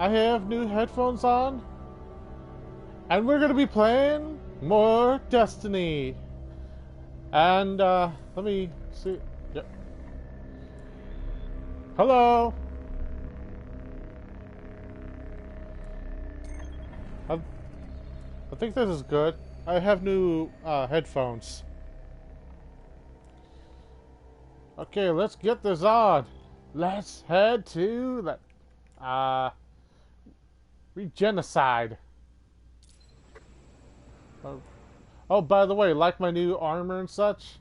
I have new headphones on, and we're gonna be playing more Destiny. And let me see. Yep. Hello. I think this is good. I have new headphones. Okay, let's get this on. Let's head to the Regenocide. Oh, by the way, like my new armor and such?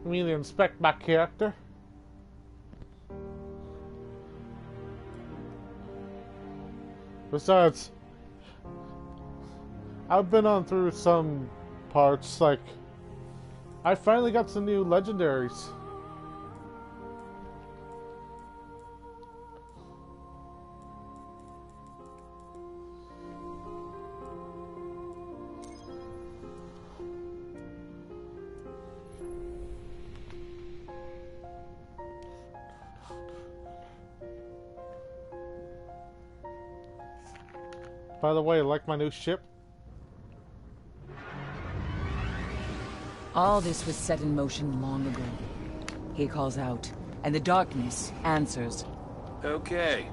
I mean, inspect my character. Besides, I've been on through some parts, like, I finally got some new legendaries. By the way, like my new ship? All this was set in motion long ago. He calls out, and the darkness answers. Okay.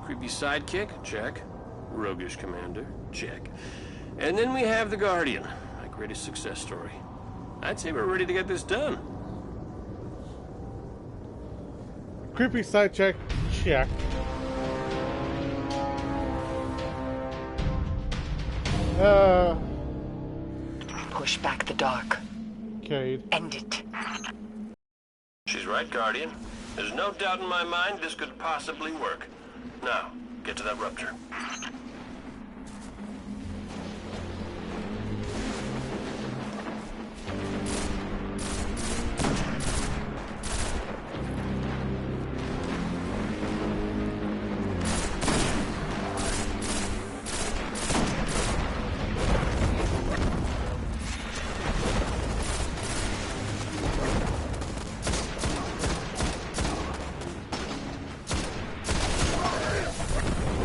Creepy sidekick? Check. Roguish commander? Check. And then we have the Guardian, my greatest success story. I'd say we're ready to get this done. Creepy side check. Check. Push back the dark. Cade. End it. She's right, Guardian. There's no doubt in my mind this could possibly work. Now, get to that rupture.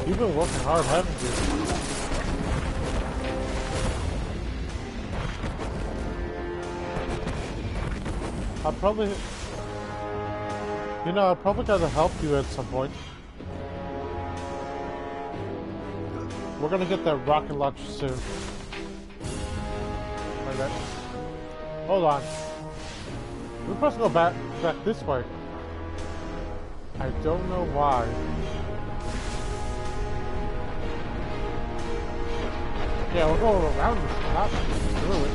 You've been working hard, haven't you? I'll probably... You know, I'll probably gotta help you at some point. We're gonna get that rocket launcher soon. Like that. Hold on. We're supposed to go back this way. I don't know why. Yeah, we'll go around this, not through it.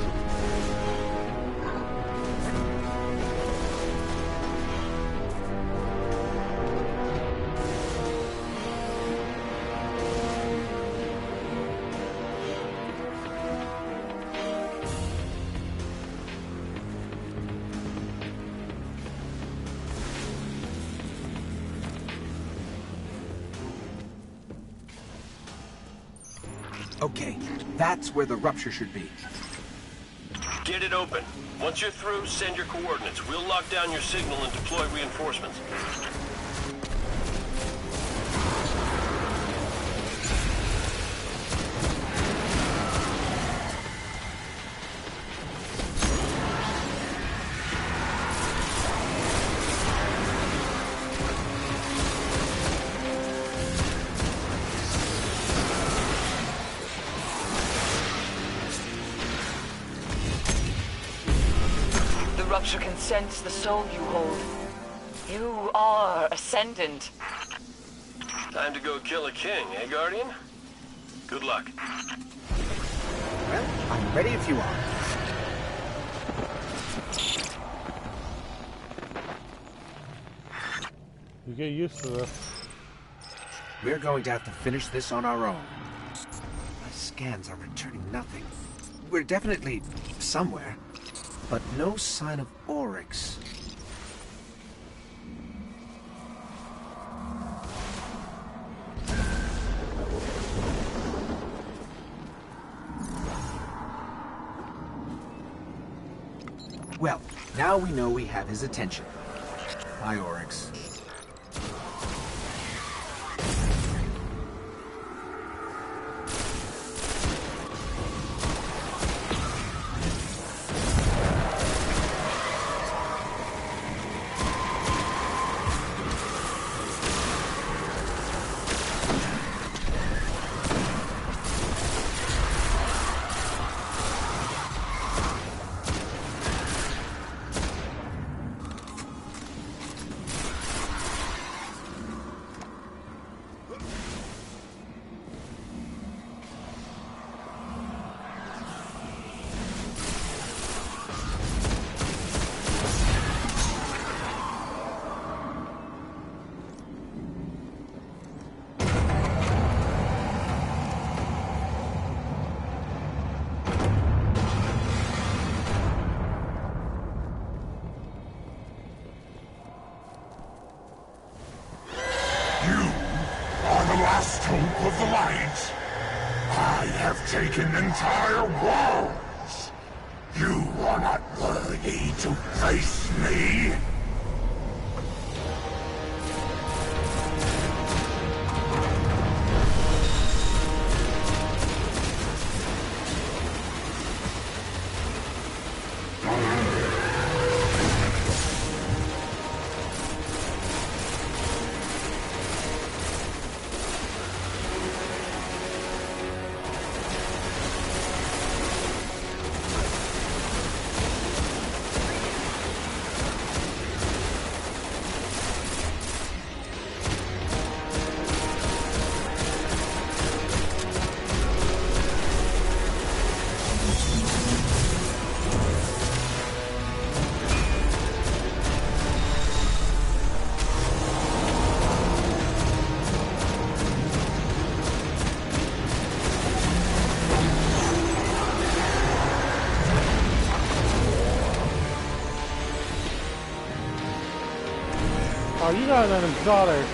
Okay, that's where the rupture should be. Get it open. Once you're through, send your coordinates. We'll lock down your signal and deploy reinforcements. The rupture can sense the soul you hold. You are ascendant. Time to go kill a king, eh, Guardian? Good luck. Well, I'm ready if you are. You get used to this. We're going to have to finish this on our own. My scans are returning nothing. We're definitely somewhere, but no sign of Oryx. Well, now we know we have his attention. Hi, Oryx. Hope of the light. I have taken entire worlds. You are not worthy to face me. Oh, you got an exotic.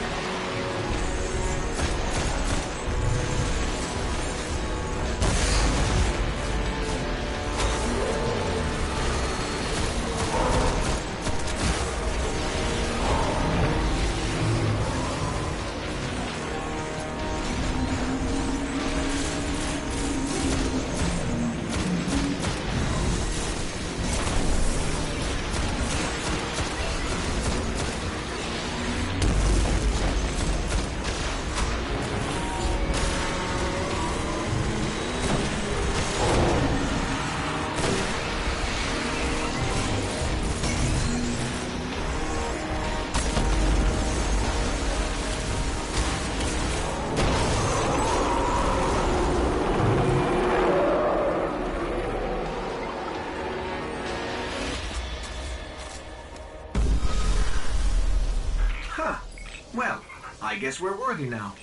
Well, I guess we're worthy now.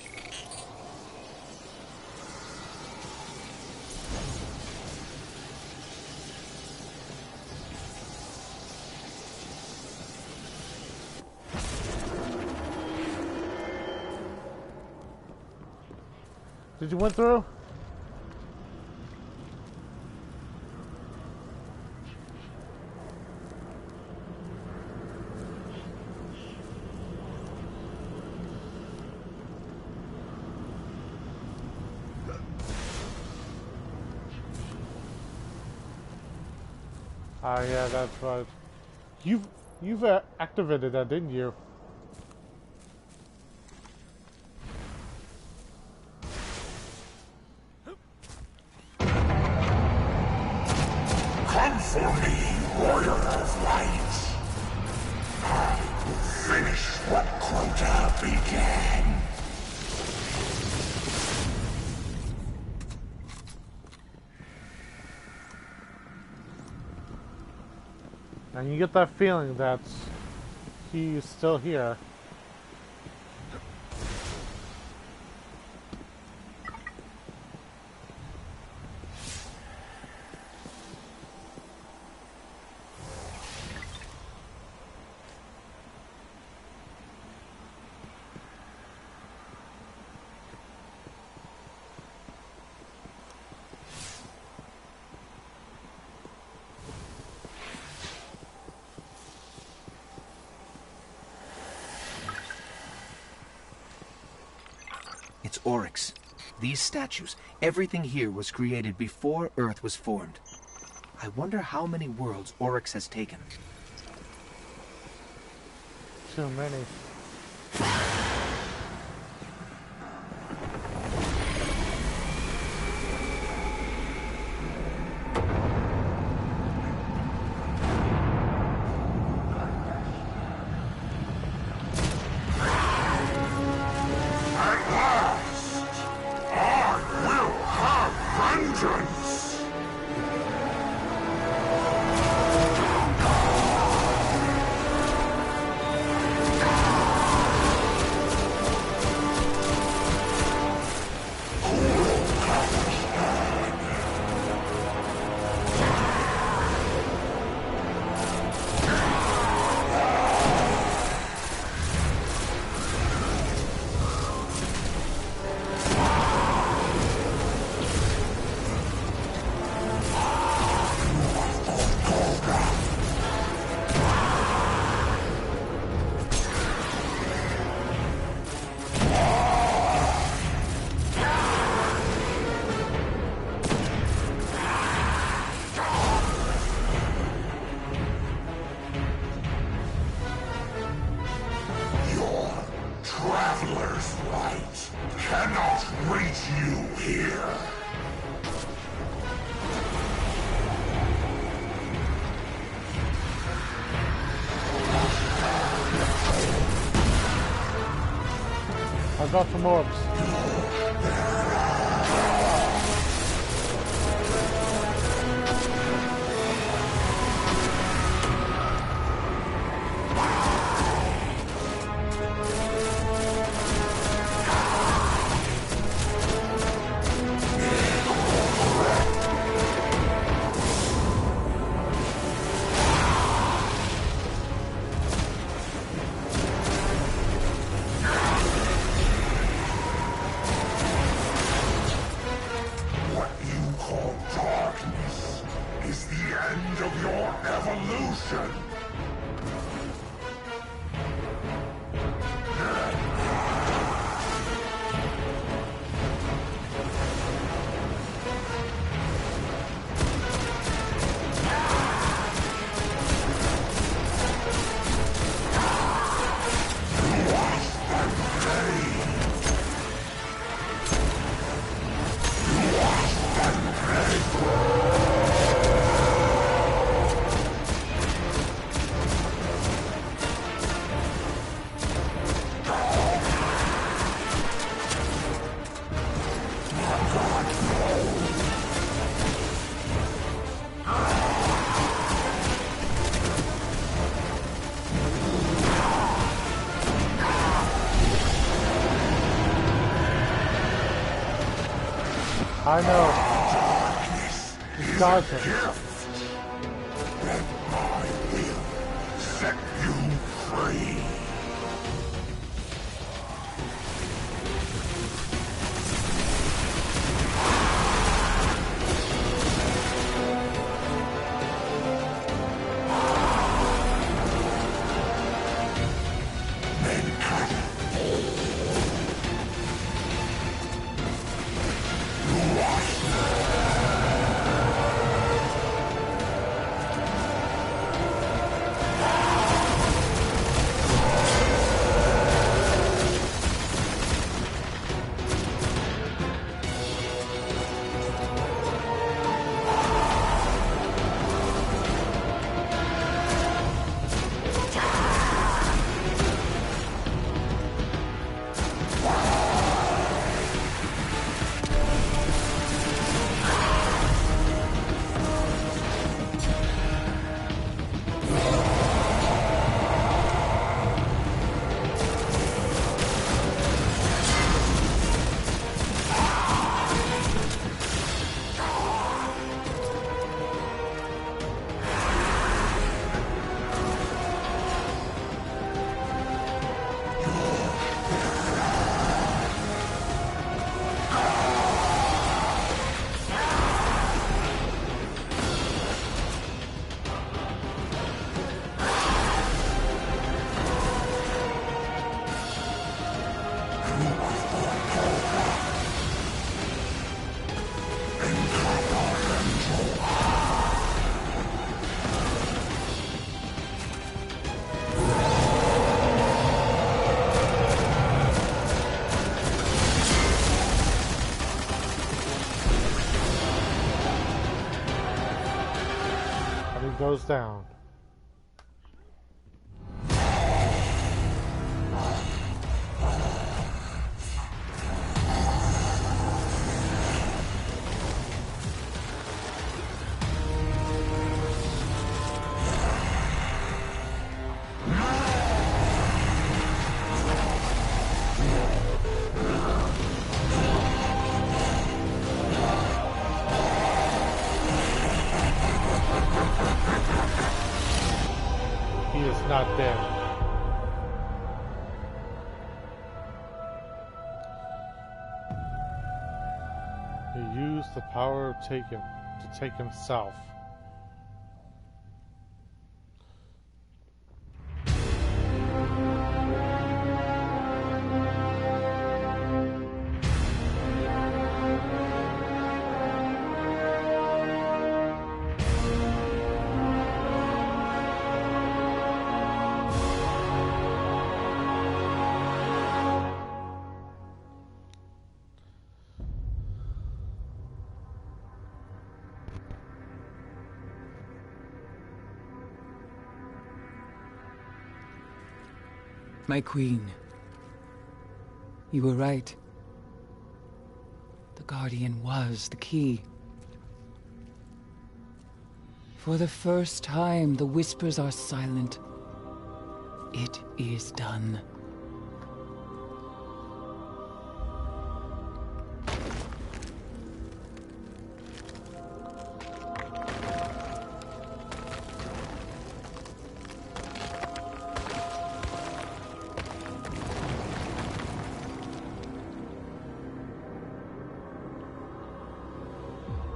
Did you went through? Ah, yeah, that's right. You've activated that, didn't you? Come for me, Warrior of Light. I will finish what Crota began. And you get that feeling that he's still here. It's Oryx. These statues, everything here was created before Earth was formed. I wonder how many worlds Oryx has taken. Too many. Traveler's light cannot reach you here. I got some orbs. What you call darkness is the end of your evolution. I know. It's darker. Then I will set you free. goes down. He is not dead. He used the power of Taken to take himself. My queen. You were right. The Guardian was the key. For the first time, the whispers are silent. It is done.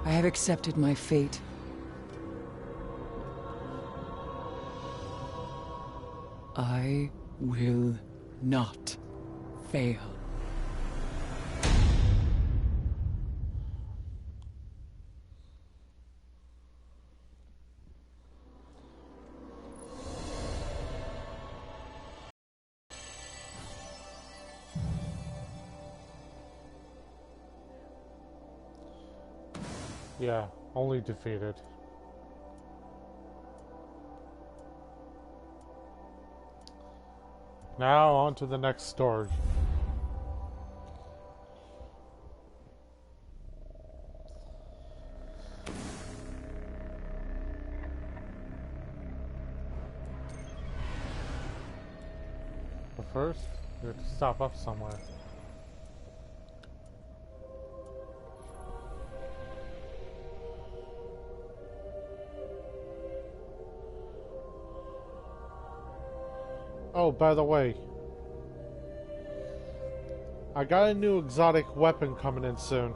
I have accepted my fate. I will not fail. Yeah, only defeated. Now on to the next story. But first, we have to stop up somewhere. Oh, by the way, I got a new exotic weapon coming in soon.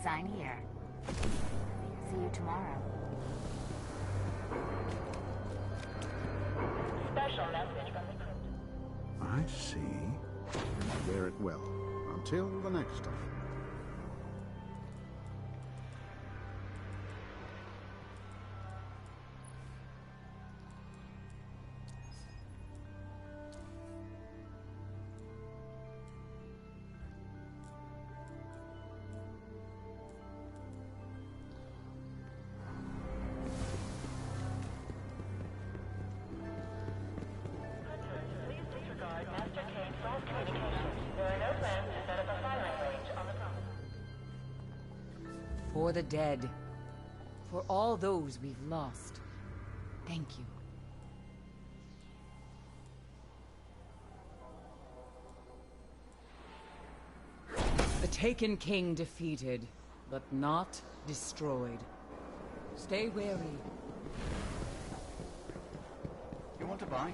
Sign here. See you tomorrow. Special message from the crew. I see. Wear it well. Until the next time. For the dead. For all those we've lost, thank you. The Taken King defeated, but not destroyed. Stay wary. You want to buy?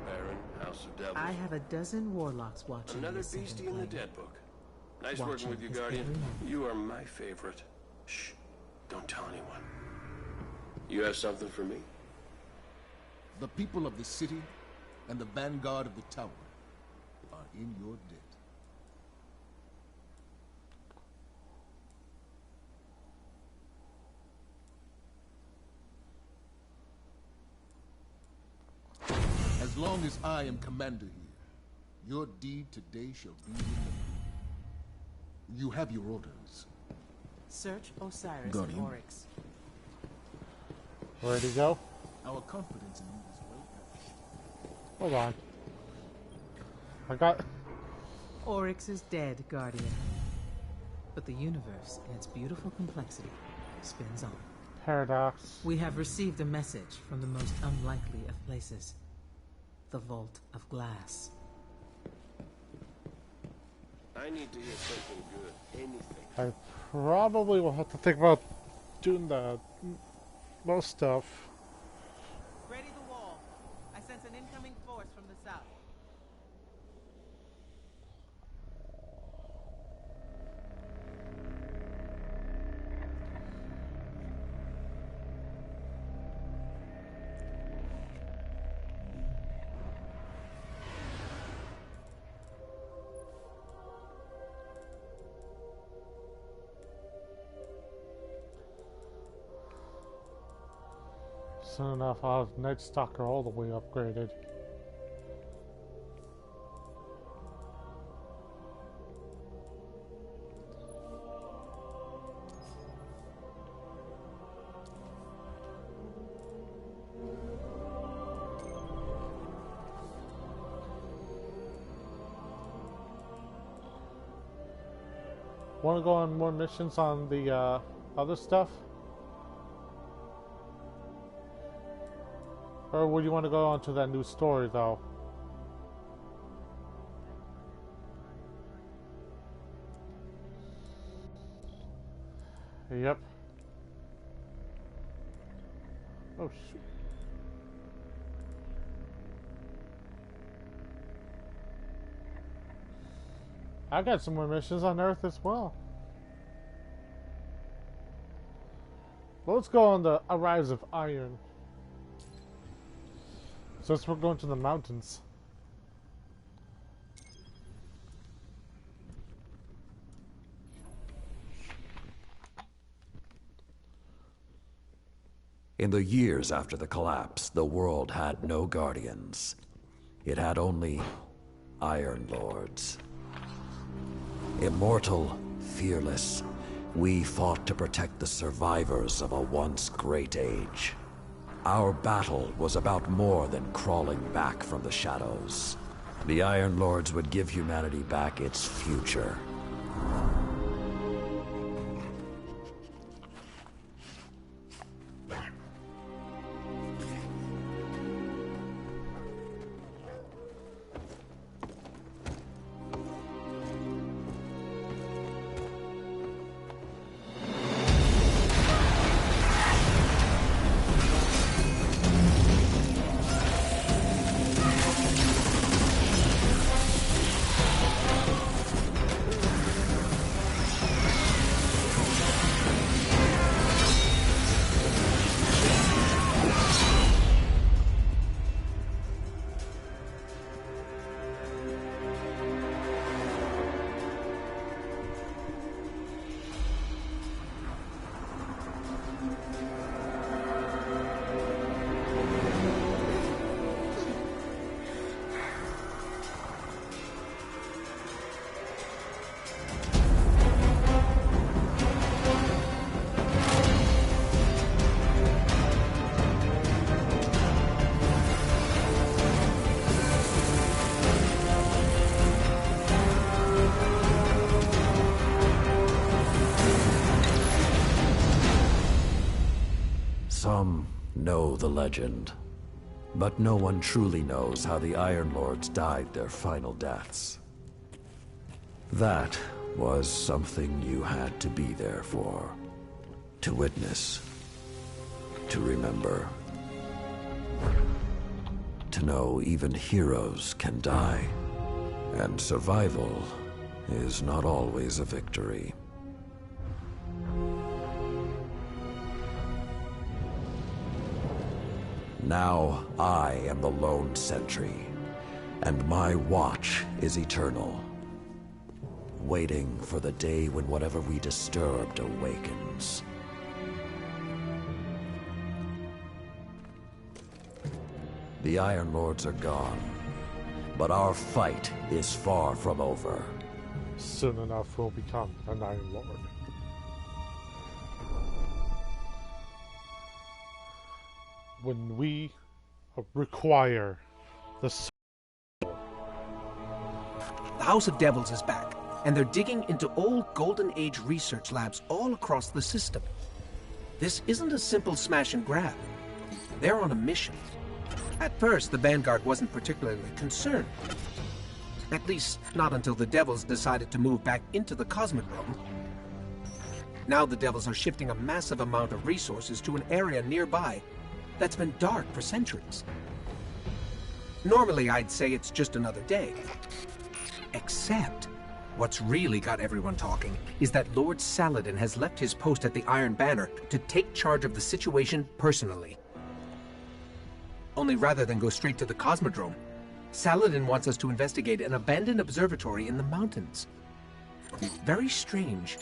Baron, House of Devils. I have a dozen warlocks watching. Another this beastie second in the plane. dead book. Nice Watching working with you, his Guardian. every You are my favorite. Shh. Don't tell anyone. You have something for me? The people of the city and the vanguard of the tower are in your debt. As long as I am commander here, your deed today shall be remembered. You have your orders. Search Osiris Guardian. and Oryx. Where'd he go? Our confidence in you is well earned. Hold on. I got... Oryx is dead, Guardian. But the universe, in its beautiful complexity, spins on. Paradox. We have received a message from the most unlikely of places. The Vault of Glass. I need to hear something good. Anything. I probably will have to think about doing the most stuff. Ready the wall. I sense an incoming force from the south. Soon enough, I'll have Night Stalker all the way upgraded. Want to go on more missions on the other stuff? Or would you want to go on to that new story, though? Yep. Oh, shoot. I got some more missions on Earth as well. Well, let's go on the Arise of Iron. Since we're going to the mountains. In the years after the collapse, the world had no guardians. It had only Iron Lords. Immortal, fearless, we fought to protect the survivors of a once great age. Our battle was about more than crawling back from the shadows. The Iron Lords would give humanity back its future. Some know the legend, but no one truly knows how the Iron Lords died their final deaths. That was something you had to be there for, to witness, to remember, to know even heroes can die, and survival is not always a victory. Now I am the lone sentry, and my watch is eternal, waiting for the day when whatever we disturbed awakens. The Iron Lords are gone, but our fight is far from over. Soon enough we'll become an Iron Lord. When we require the soul. The House of Devils is back, and they're digging into old Golden Age research labs all across the system. This isn't a simple smash and grab. They're on a mission. At first, the Vanguard wasn't particularly concerned. At least, not until the Devils decided to move back into the Cosmodrome. Now the Devils are shifting a massive amount of resources to an area nearby that's been dark for centuries. Normally, I'd say it's just another day. Except, what's really got everyone talking is that Lord Saladin has left his post at the Iron Banner to take charge of the situation personally. Only rather than go straight to the Cosmodrome, Saladin wants us to investigate an abandoned observatory in the mountains. Very strange.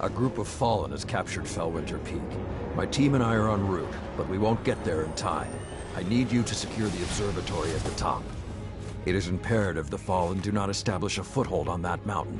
A group of Fallen has captured Fellwinter Peak. My team and I are en route, but we won't get there in time. I need you to secure the observatory at the top. It is imperative the Fallen do not establish a foothold on that mountain.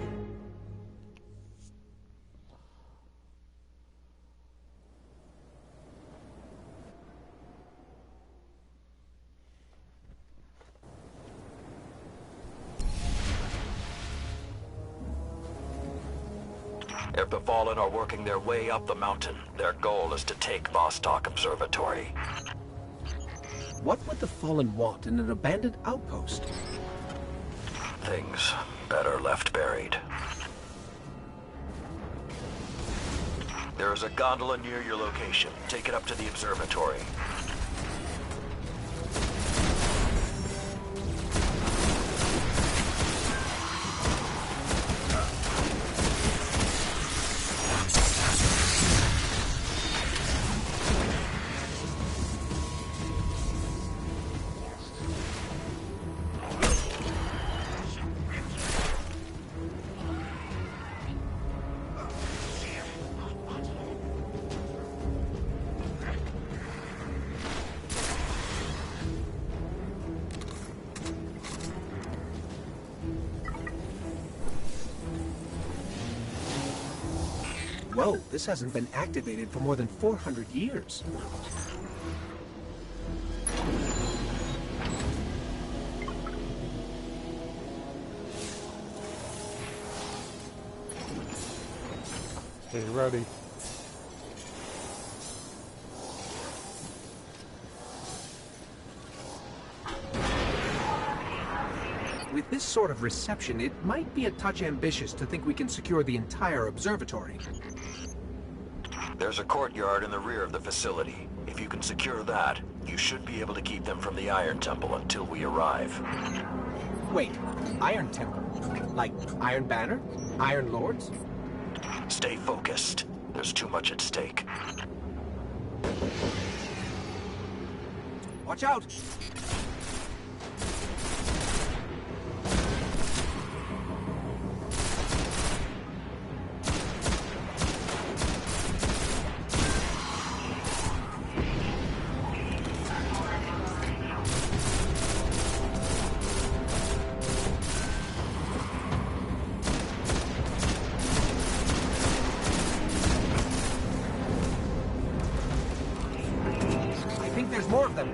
If the Fallen are working their way up the mountain, their goal is to take Vostok Observatory. What would the Fallen want in an abandoned outpost? Things better left buried. There is a gondola near your location. Take it up to the observatory. Whoa, this hasn't been activated for more than 400 years. Stay ready. With this sort of reception, it might be a touch ambitious to think we can secure the entire observatory. There's a courtyard in the rear of the facility. If you can secure that, you should be able to keep them from the Iron Temple until we arrive. Wait, Iron Temple? Like Iron Banner? Iron Lords? Stay focused. There's too much at stake. Watch out! There's more of them.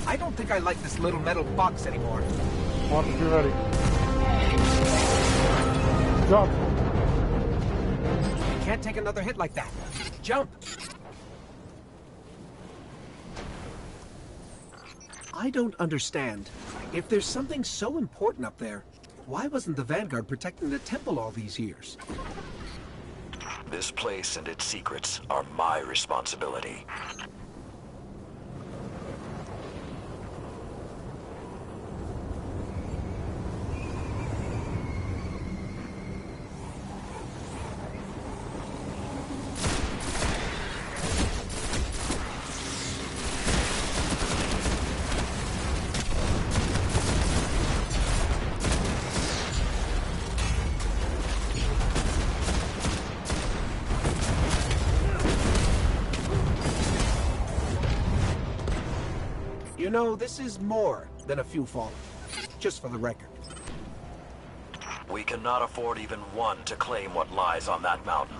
I don't think I like this little metal box anymore. Once you're ready. Jump. Can't take another hit like that. Jump! I don't understand. If there's something so important up there, why wasn't the Vanguard protecting the temple all these years? This place and its secrets are my responsibility. You know, this is more than a few fallen. Just for the record. We cannot afford even one to claim what lies on that mountain.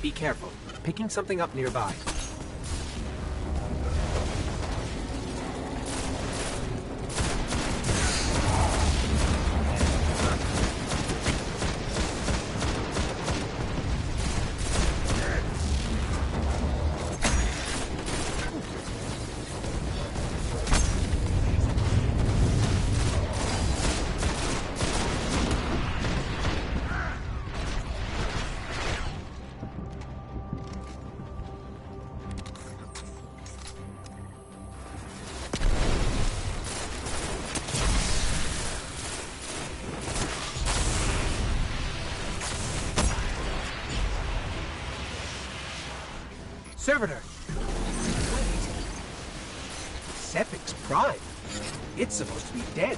Be careful. Picking something up nearby. Servitor! Sephic's pride. It's supposed to be dead.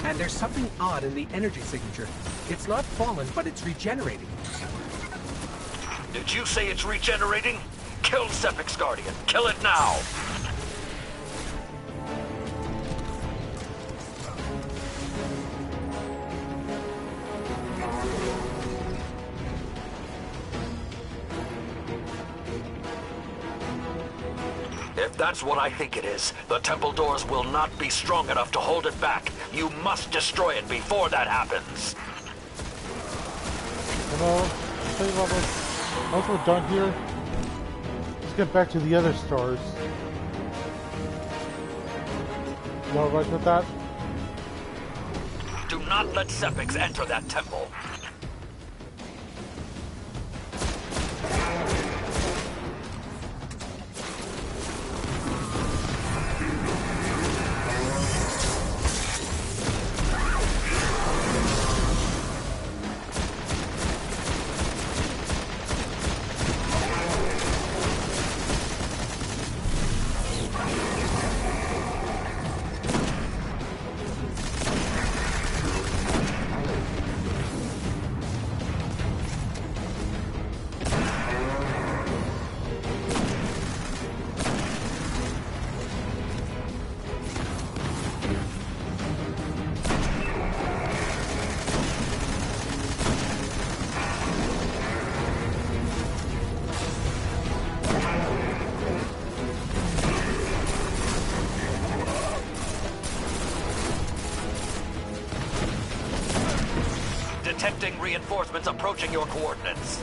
And there's something odd in the energy signature. It's not fallen, but it's regenerating. Did you say it's regenerating? Kill Sephic's Guardian. Kill it now! If that's what I think it is, the temple doors will not be strong enough to hold it back. You must destroy it before that happens. Come Well, I'll tell you what, once we're done here, let's get back to the other stores. You alright with that? Do not let Sepix enter that temple. Detecting reinforcements approaching your coordinates.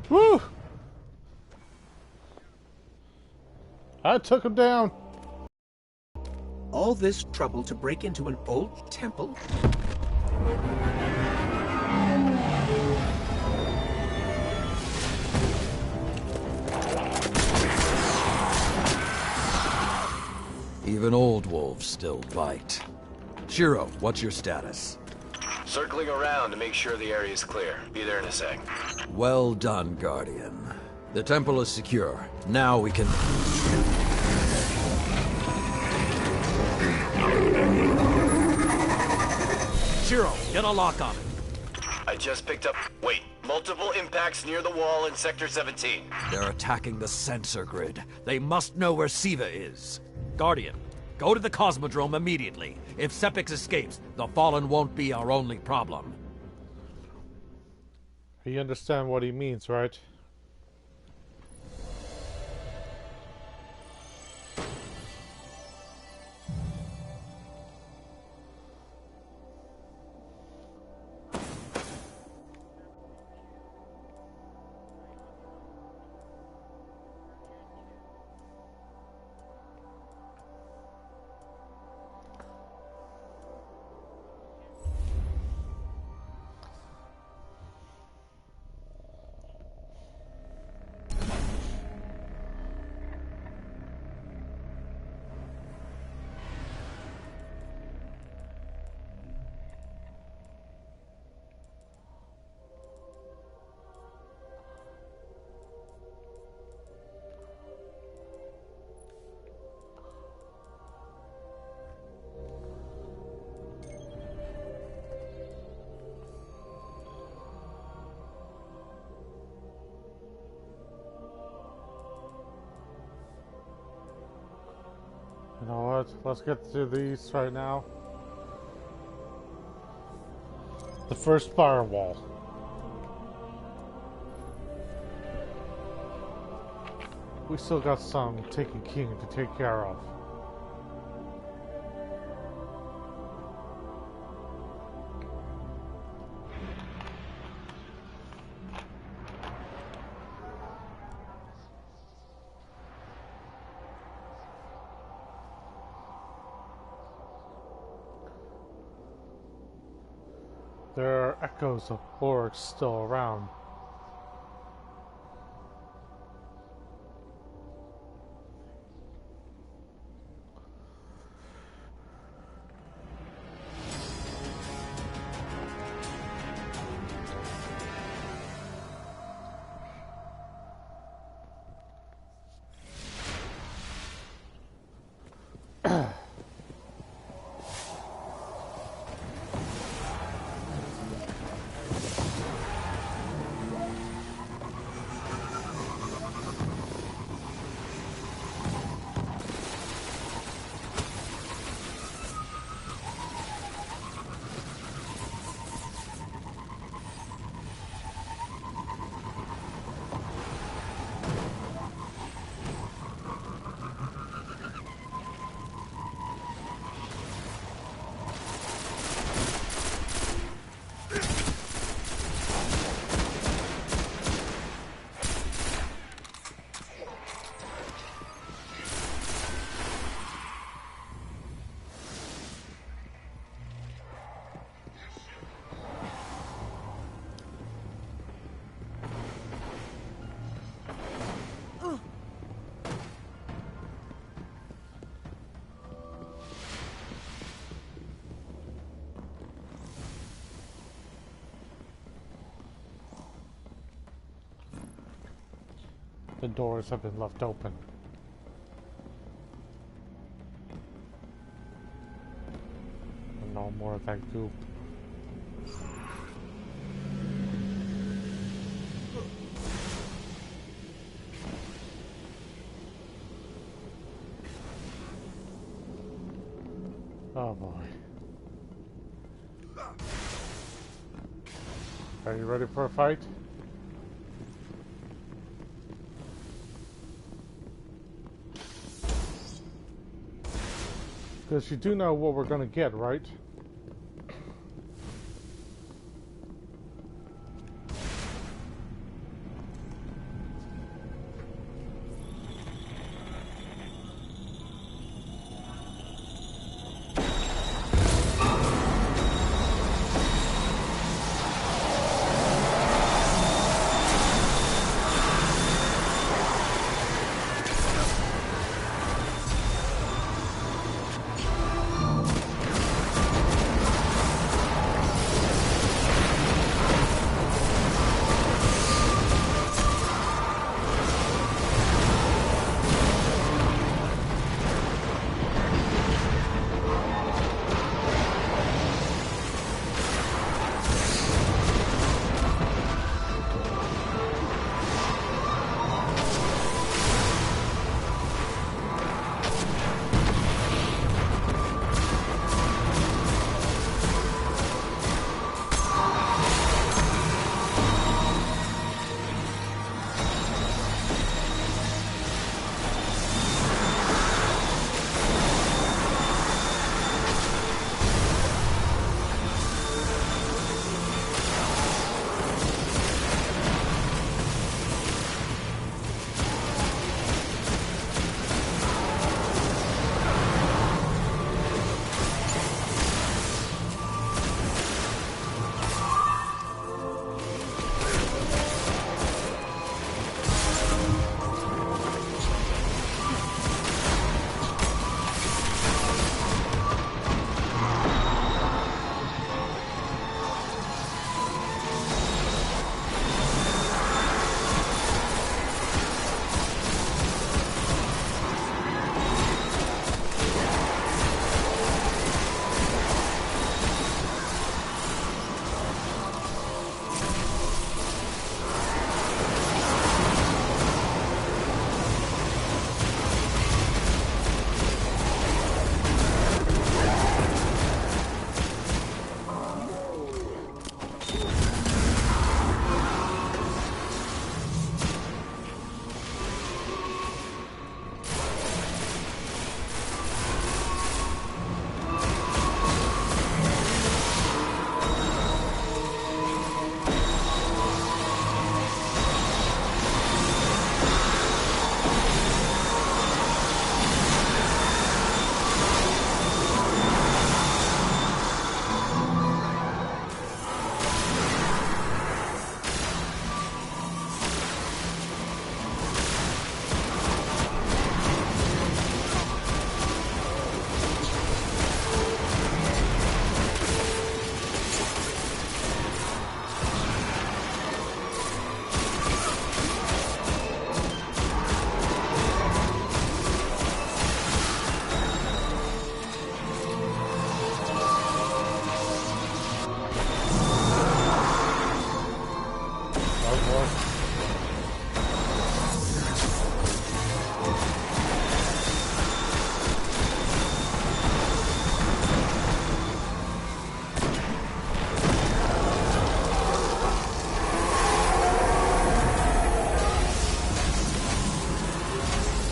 Woo! I took him down. All this trouble to break into an old temple? Even old wolves still bite. Shiro, what's your status? Circling around to make sure the area is clear. Be there in a sec. Well done, Guardian. The temple is secure. Now we can... Shiro, get a lock on it. I just picked up... Wait. Multiple impacts near the wall in Sector 17. They're attacking the sensor grid. They must know where Siva is. Guardian, go to the Cosmodrome immediately. If Sepix escapes, the Fallen won't be our only problem. You understand what he means, right? You know what? Let's get to these right now. The first firewall. We still got some Taken King to take care of. There are echoes of orcs still around. The doors have been left open. And no more of that goop. Oh boy. Are you ready for a fight? Because you do know what we're gonna get, right?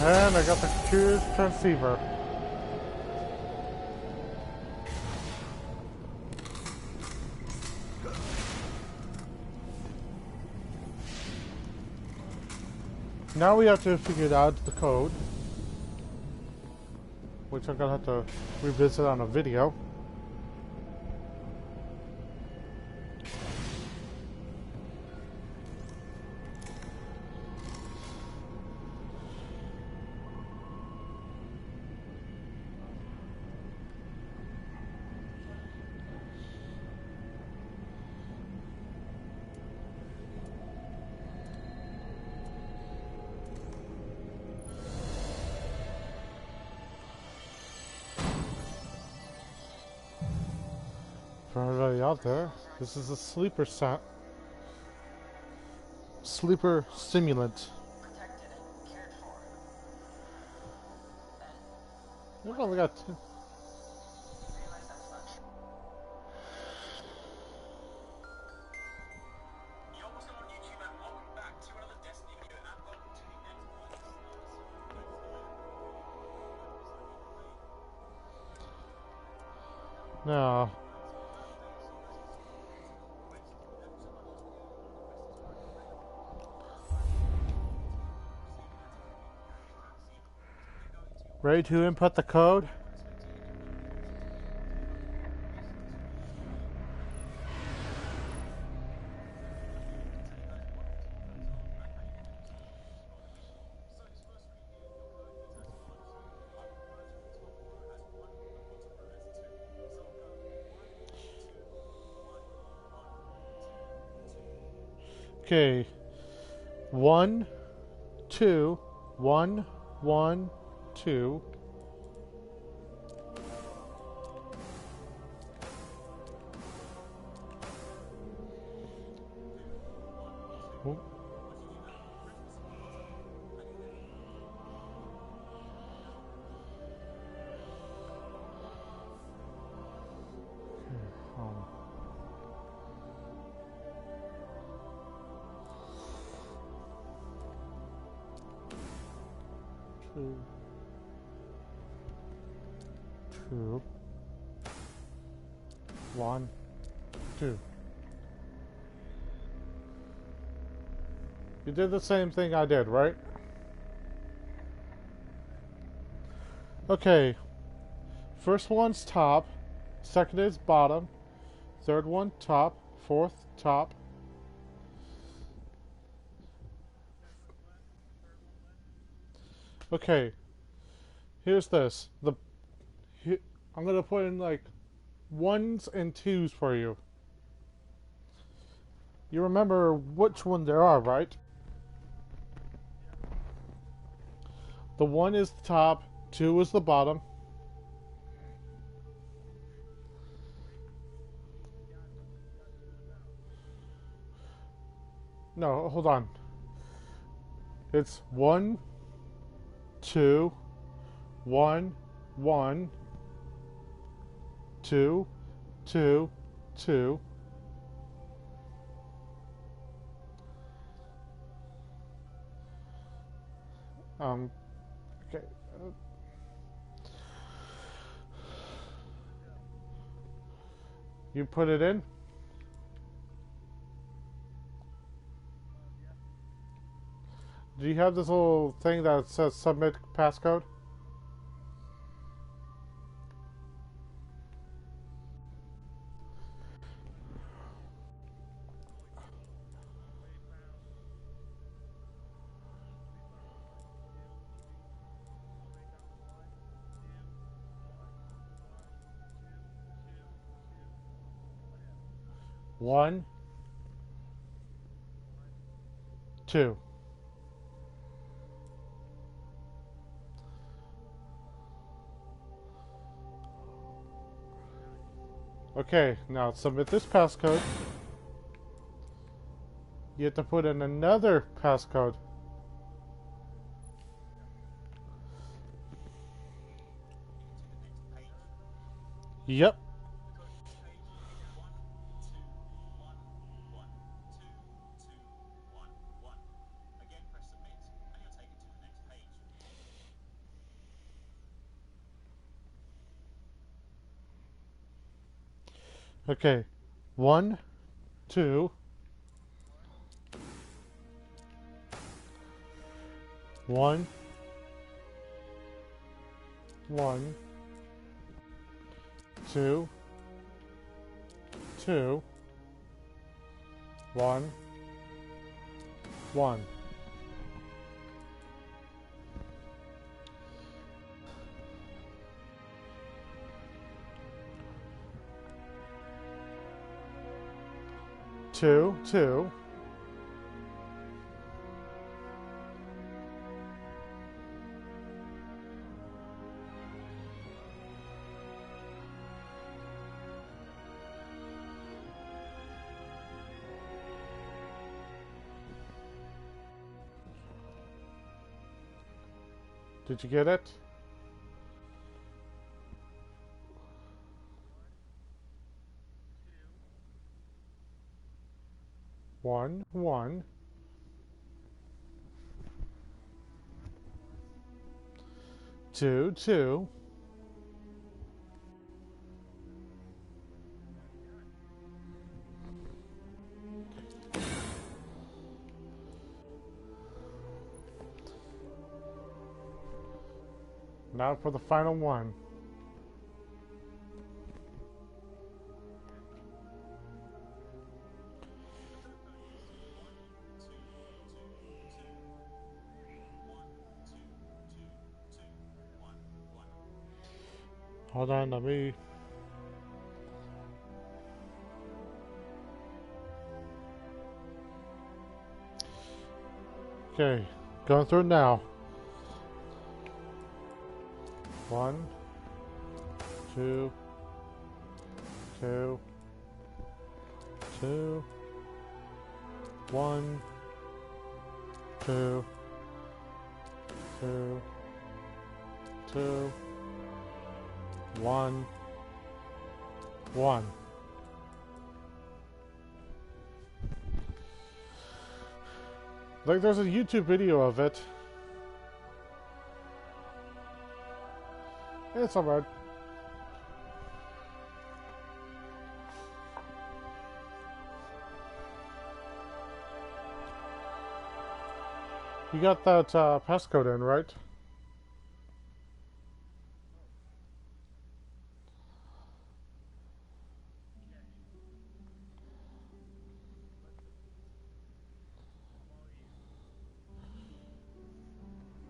And I got the computer's transceiver. Now we have to figure out the code, which I'm gonna have to revisit on a video. For everybody out there, this is a sleeper stimulant. We've only got two. No. Ready to input the code? Okay. 1, 2, 1, 1, 2. Oh. Two, 1, 2. You did the same thing I did, right? Okay. First one's top, second is bottom, third one top, fourth top. Okay. Here's this. I'm gonna put in like 1s and 2s for you. You remember which one there are, right? The 1 is the top, 2 is the bottom. No, hold on. It's 1, 2, 1, 1, 2, 2, 2. Okay. You put it in? Do you have this little thing that says submit passcode? One, 2. Okay, now submit this passcode. You have to put in another passcode. Yep. Okay. 1, 2. 1, 1, 2, 2, 1, 1. Two, 2. Did you get it? One, one. Two, two. Now for the final one. Hold on, let me... Okay, going through it now. 1, 2, 2, 2, 1, 2, 2, 2, 1, 1. Like there's a YouTube video of it. It's alright. You got that passcode in, right?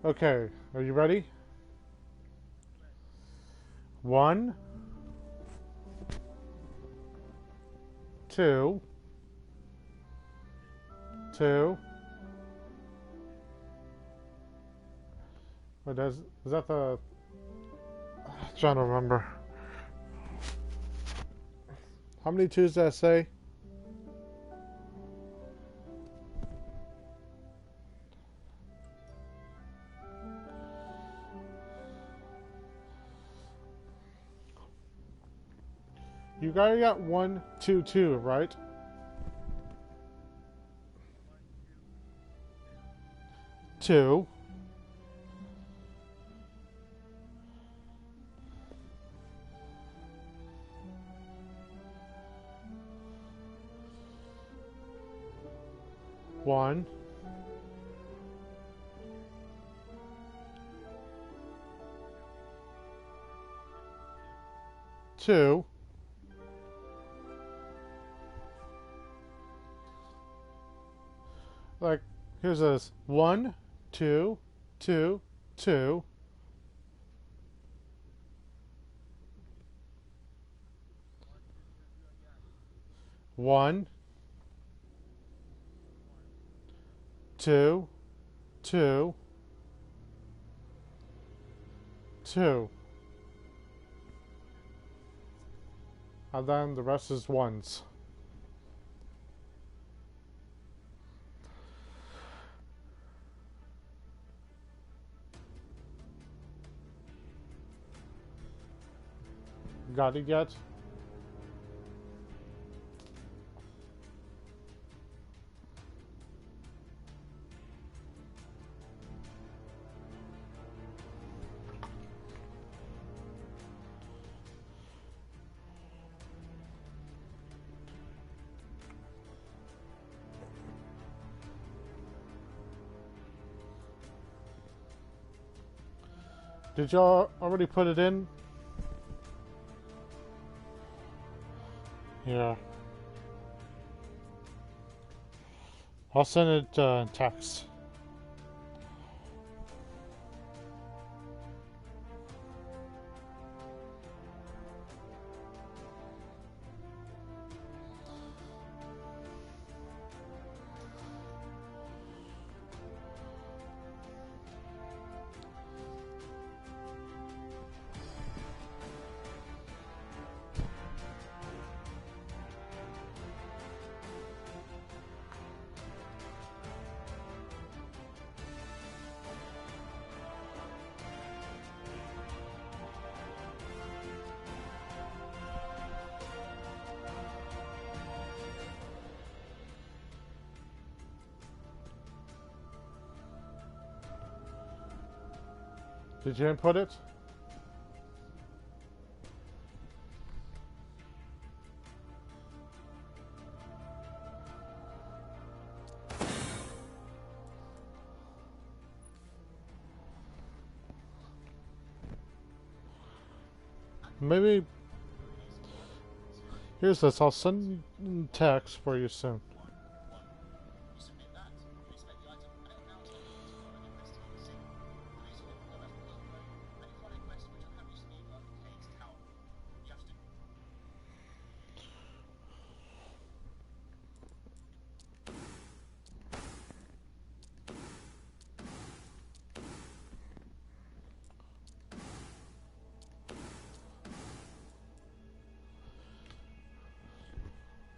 Okay, are you ready? 1, 2, 2. Wait, is that the... I'm trying to remember. How many 2s did I say? You guys got 1, 2, 2, right? Two. One. Two. Like, here's this. 1, 2, 2, 2. One, 2, 2, 2. And then the rest is ones. Got it yet? Did y'all already put it in? Yeah. I'll send it in text. Did you input it? Maybe... Here's this, I'll send text for you soon.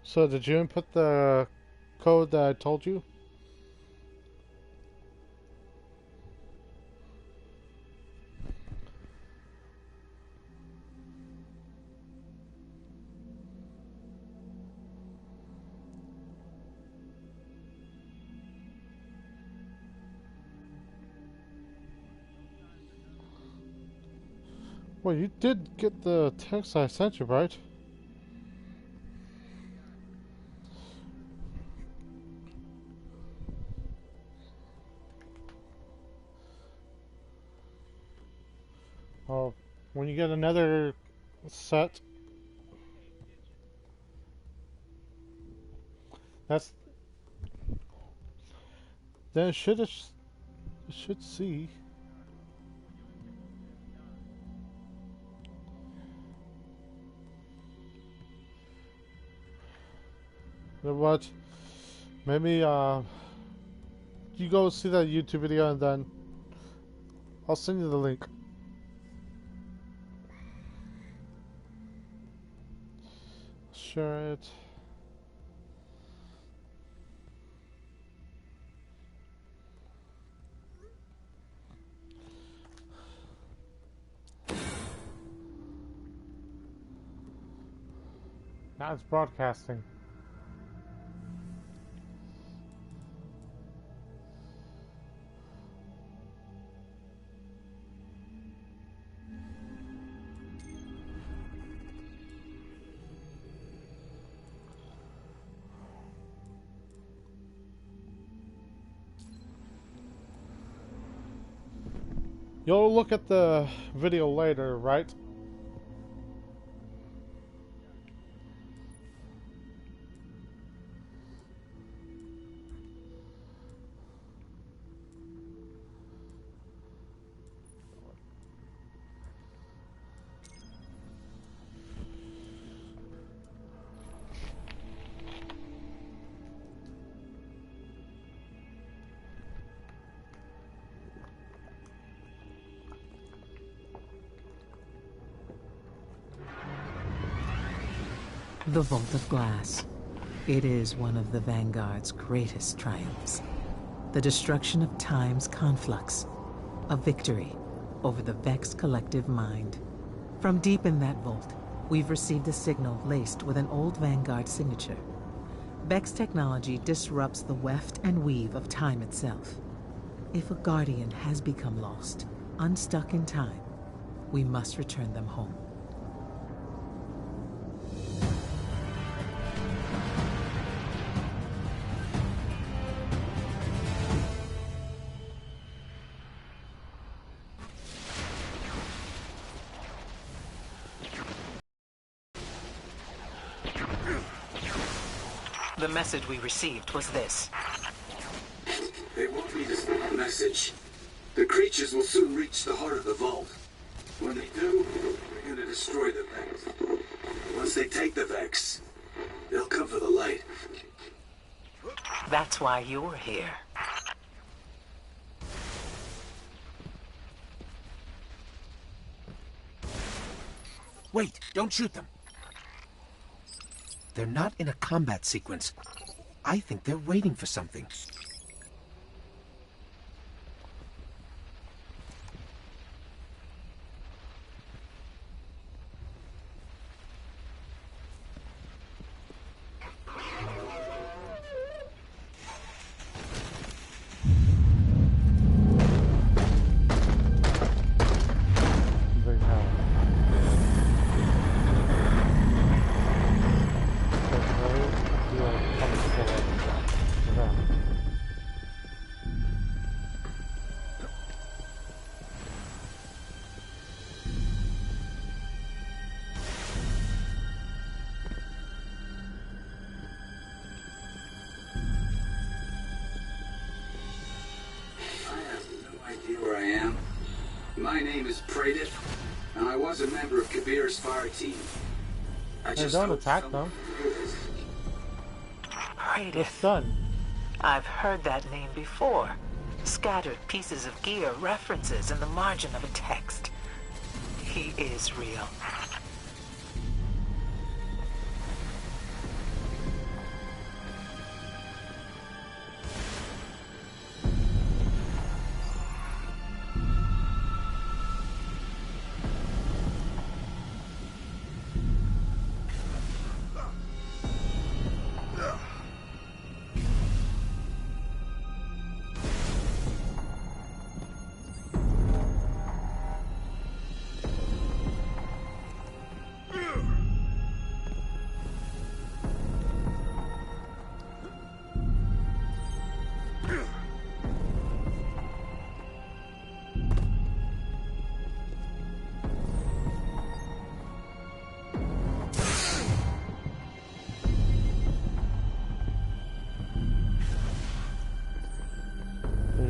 So did you input the code that I told you? Well, you did get the text I sent you, right? Oh, when you get another set, then it should see. You know what? Maybe you go see that YouTube video and then I'll send you the link. Share it. Now it's broadcasting. You'll look at the video later, right? The Vault of Glass. It is one of the Vanguard's greatest triumphs. The destruction of time's conflux. A victory over the Vex collective mind. From deep in that vault, we've received a signal laced with an old Vanguard signature. Vex technology disrupts the weft and weave of time itself. If a Guardian has become lost, unstuck in time, we must return them home. The message we received was this. They won't read us the message. The creatures will soon reach the heart of the vault. When they do, we're gonna destroy the Vex. Once they take the Vex, they'll come for the light. That's why you're here. Wait, don't shoot them. They're not in a combat sequence. I think they're waiting for something. for them. Where I am. My name is Pradith, and I was a member of Kabir's fire team. I just don't attack them. Pradith. Done. I've heard that name before. Scattered pieces of gear, references in the margin of a text. He is real.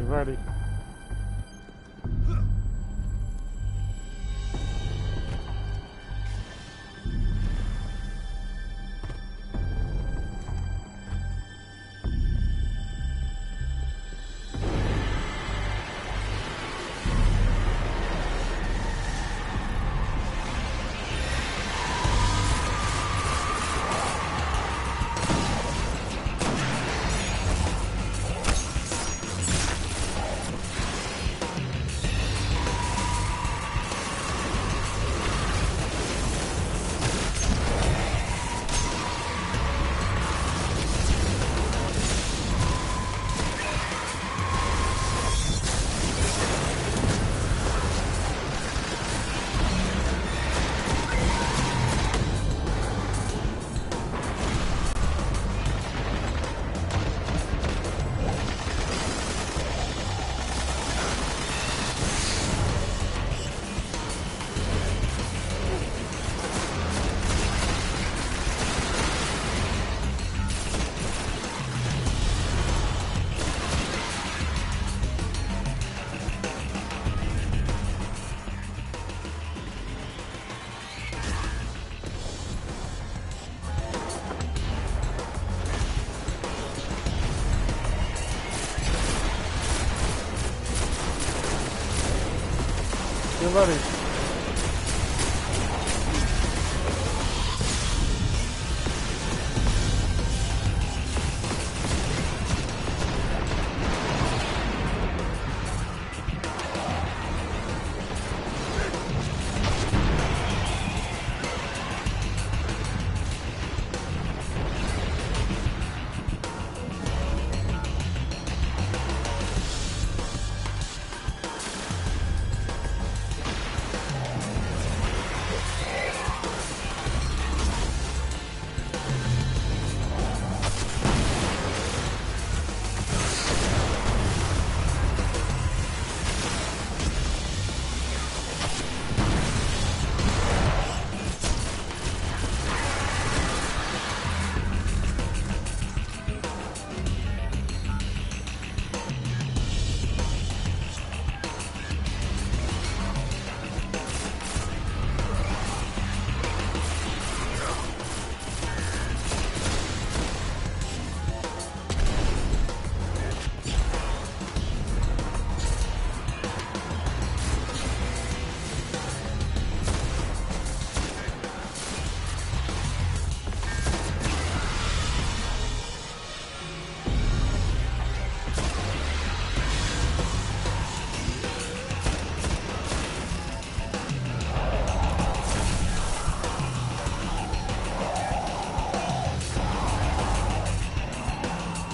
Ready. Get ready.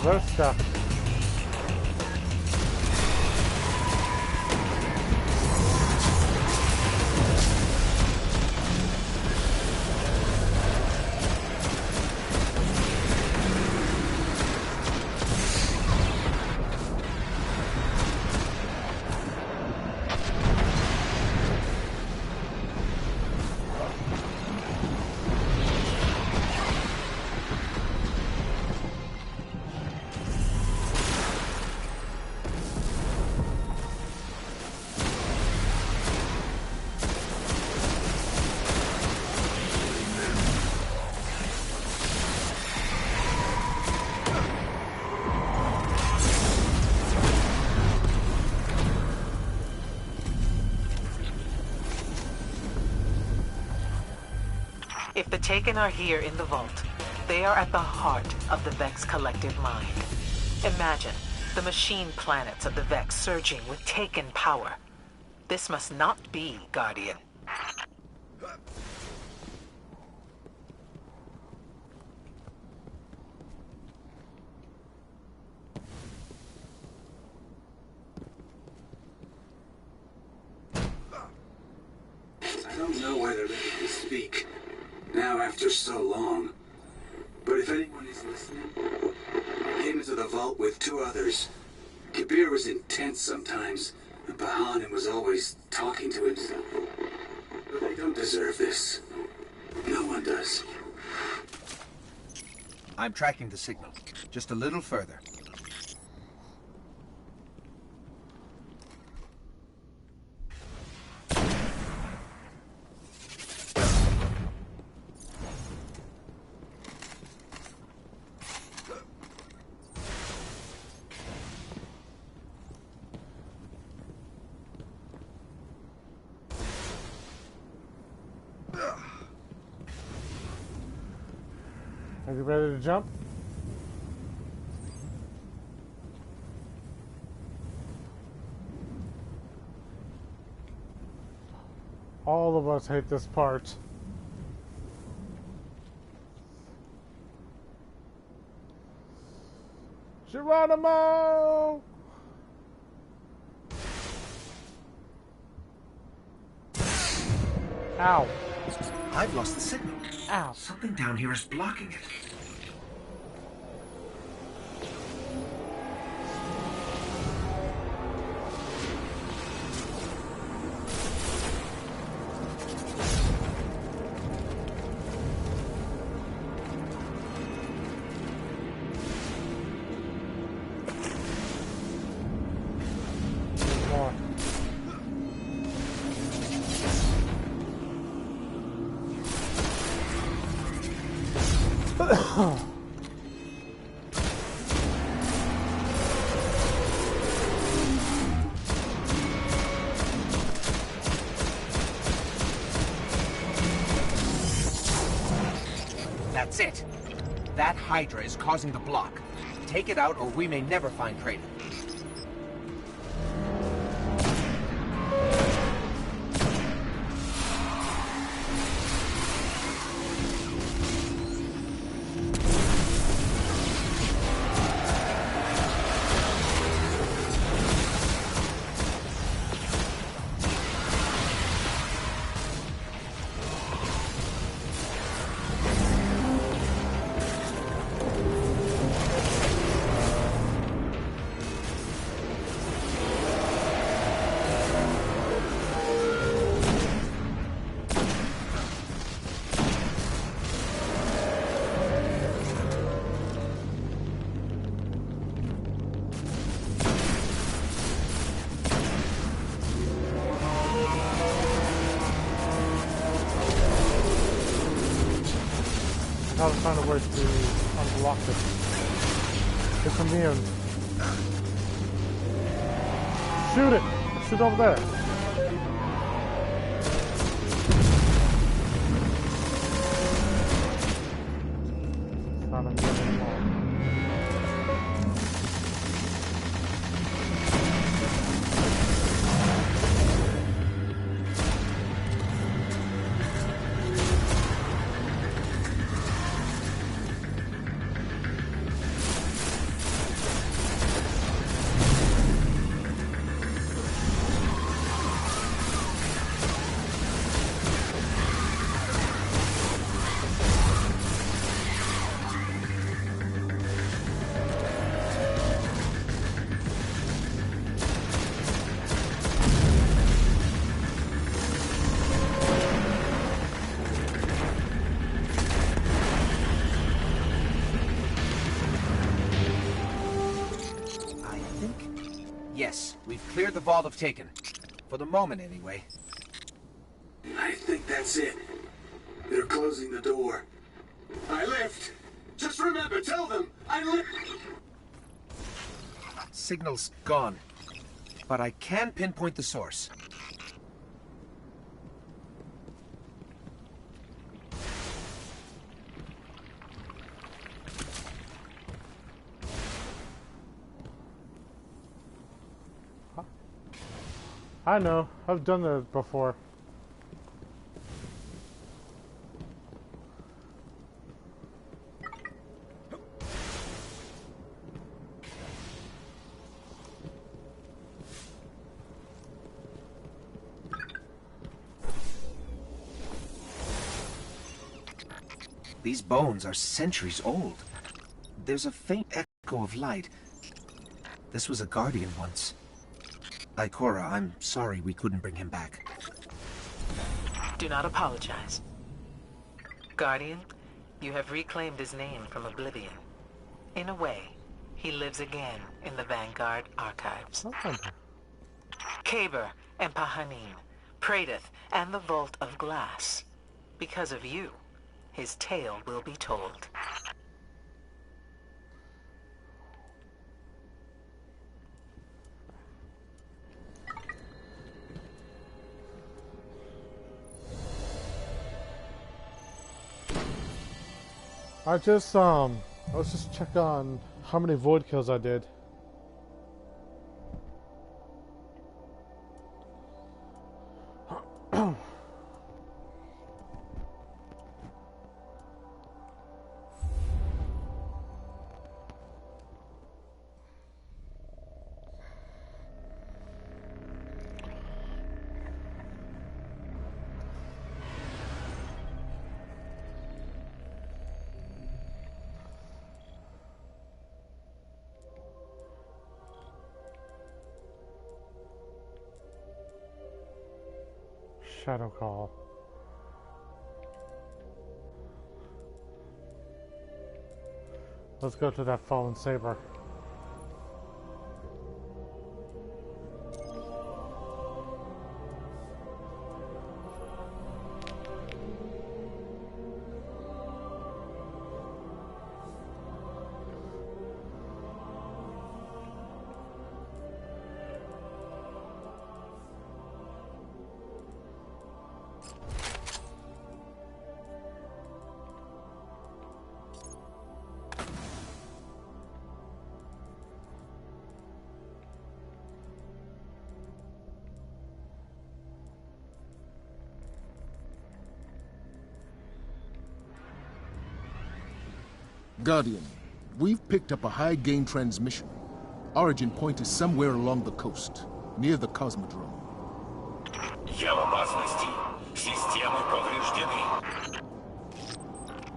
Good stuff. The Taken are here in the vault. They are at the heart of the Vex collective mind. Imagine the machine planets of the Vex surging with Taken power. This must not be, Guardian. I don't know why they're letting me speak, now after so long. But if anyone is listening, I came into the vault with 2 others. Kabir was intense sometimes, and Bahanin was always talking to himself. But they don't deserve this. No one does. I'm tracking the signal. Just a little further. Are you ready to jump? All of us hate this part. Geronimo! Ow. I've lost the signal. Ow. Something down here is blocking it. That's it. That Hydra is causing the block. Take it out or we may never find Kratos. I was trying to wait to unblock it. It's immune. Shoot it! Shoot over there. It's not immune anymore. Yes, we've cleared the vault of Taken. For the moment, anyway. I think that's it. They're closing the door. I lift! Just remember, tell them, I lift! Signal's gone. But I can pinpoint the source. I know. I've done that before. These bones are centuries old. There's a faint echo of light. This was a guardian once. Ikora, I'm sorry we couldn't bring him back. Do not apologize. Guardian, you have reclaimed his name from oblivion. In a way, he lives again in the Vanguard archives. Kaber and Pahanin, Pradith, and the Vault of Glass. Because of you, his tale will be told. Let's just check on how many void kills I did. Shadow Call. Let's go to that fallen saber. Guardian, we've picked up a high-gain transmission. Origin point is somewhere along the coast, near the Cosmodrome.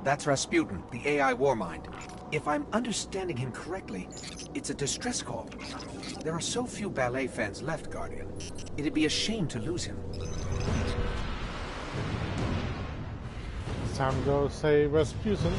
That's Rasputin, the AI Warmind. If I'm understanding him correctly, it's a distress call. There are so few ballet fans left, Guardian. It'd be a shame to lose him. It's time to go save Rasputin.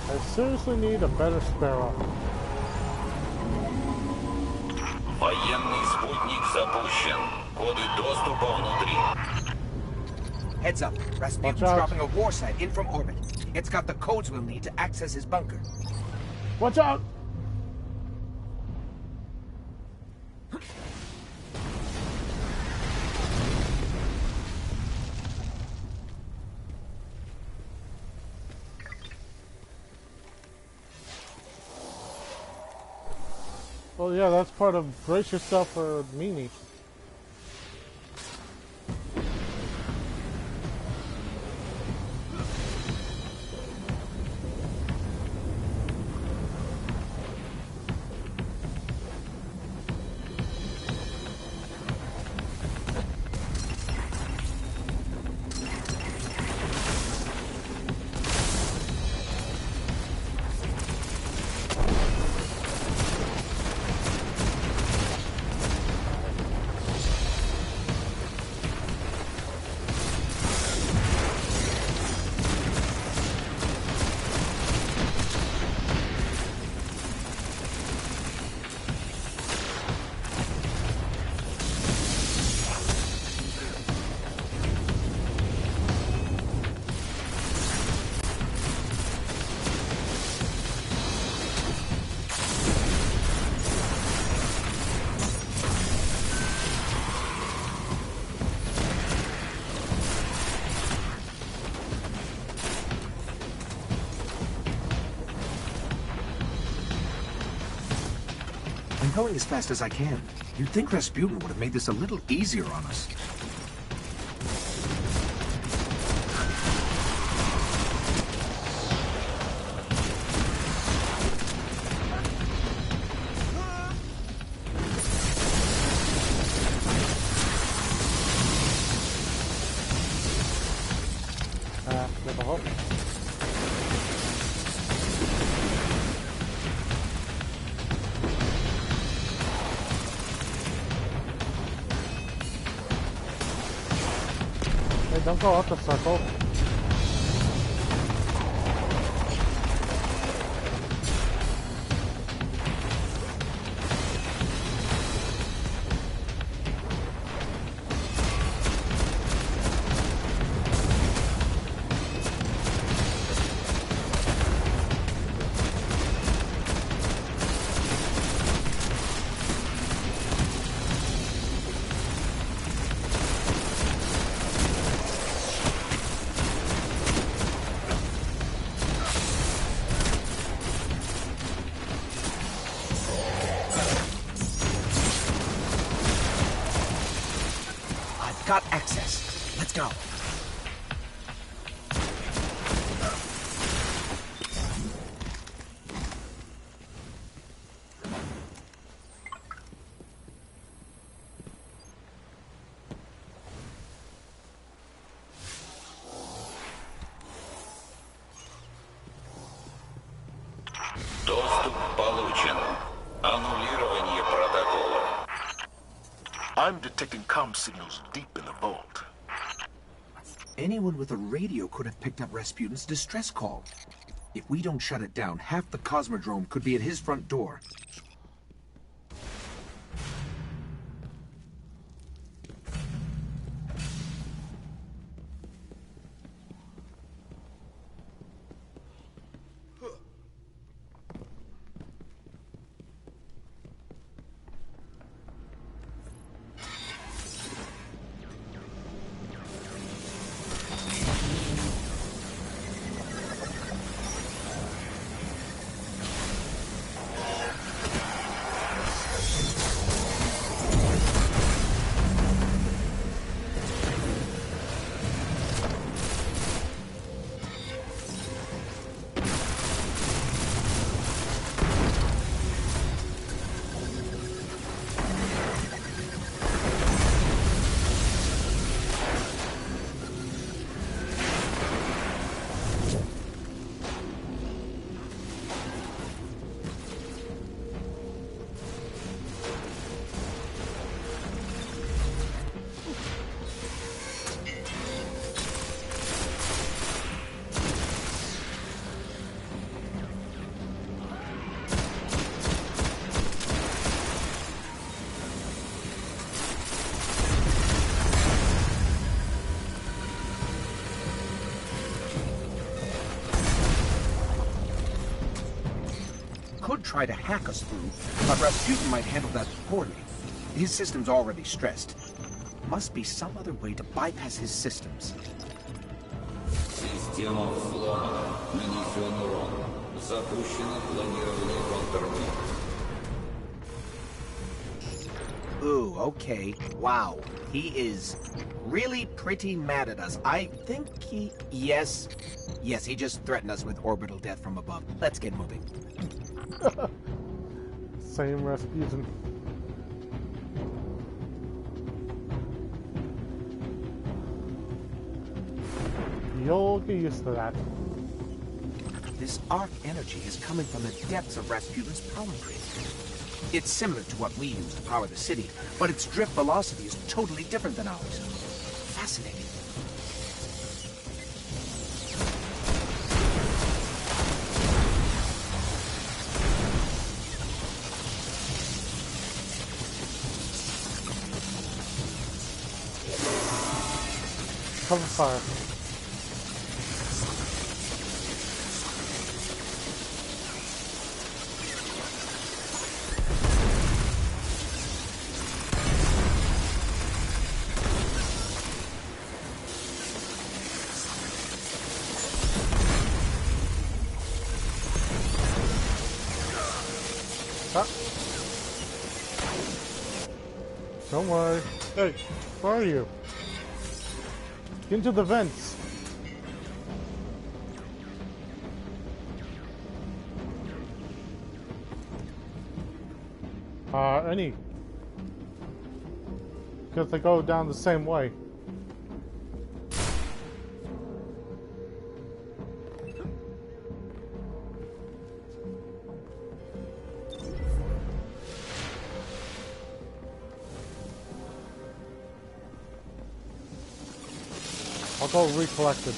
I seriously need a better Sparrow. Военный спутник запущен. Коды доступа внутри. Heads up. Rasputin's dropping a warsat in from orbit. It's got the codes we'll need to access his bunker. Watch out! Oh yeah, that's part of brace yourself for meanie. going as fast as I can. You'd think Rasputin would have made this a little easier on us. Don't go out the circle. Got access. Let's go. Доступ получен. Аннулирование протокола. I'm detecting comm signals deep in the vault. Anyone with a radio could have picked up Rasputin's distress call. If we don't shut it down, half the Cosmodrome could be at his front door. Could try to hack us through, but Rasputin might handle that poorly. His system's already stressed. Must be some other way to bypass his systems. Система взломана. Нанесен урон. Запущено планированное контрмер. Ooh, okay. Wow. He is really pretty mad at us. I think he... Yes, he just threatened us with orbital death from above. Let's get moving. Same Rasputin. You'll get used to that. This arc energy is coming from the depths of Rasputin's power grid. It's similar to what we use to power the city, but its drift velocity is totally different than ours. Fascinating. Cover fire. Don't worry. Hey, where are you? Get into the vents. Any. Because they go down the same way. I'll go recollect it.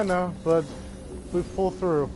No, but we pull through.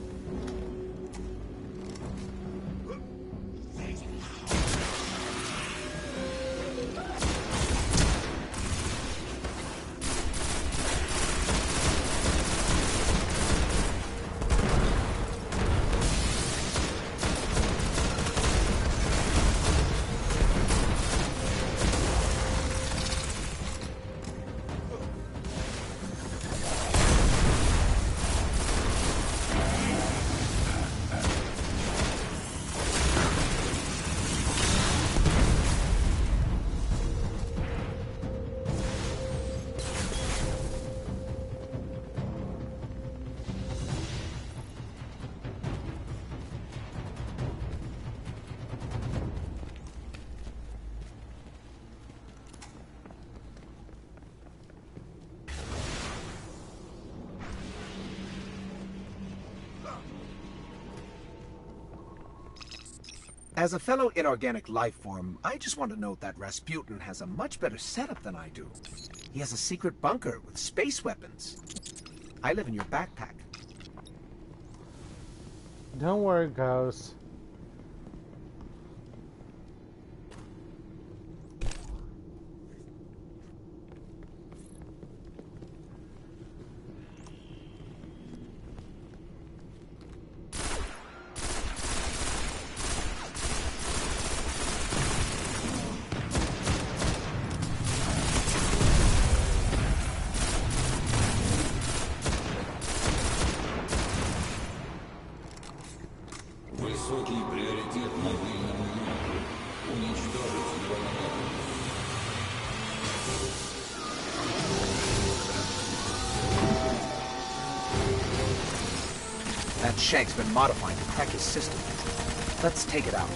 As a fellow inorganic life form, I just want to note that Rasputin has a much better setup than I do. He has a secret bunker with space weapons. I live in your backpack. Don't worry, Ghost. That Shank's been modified to crack his system. Let's take it out.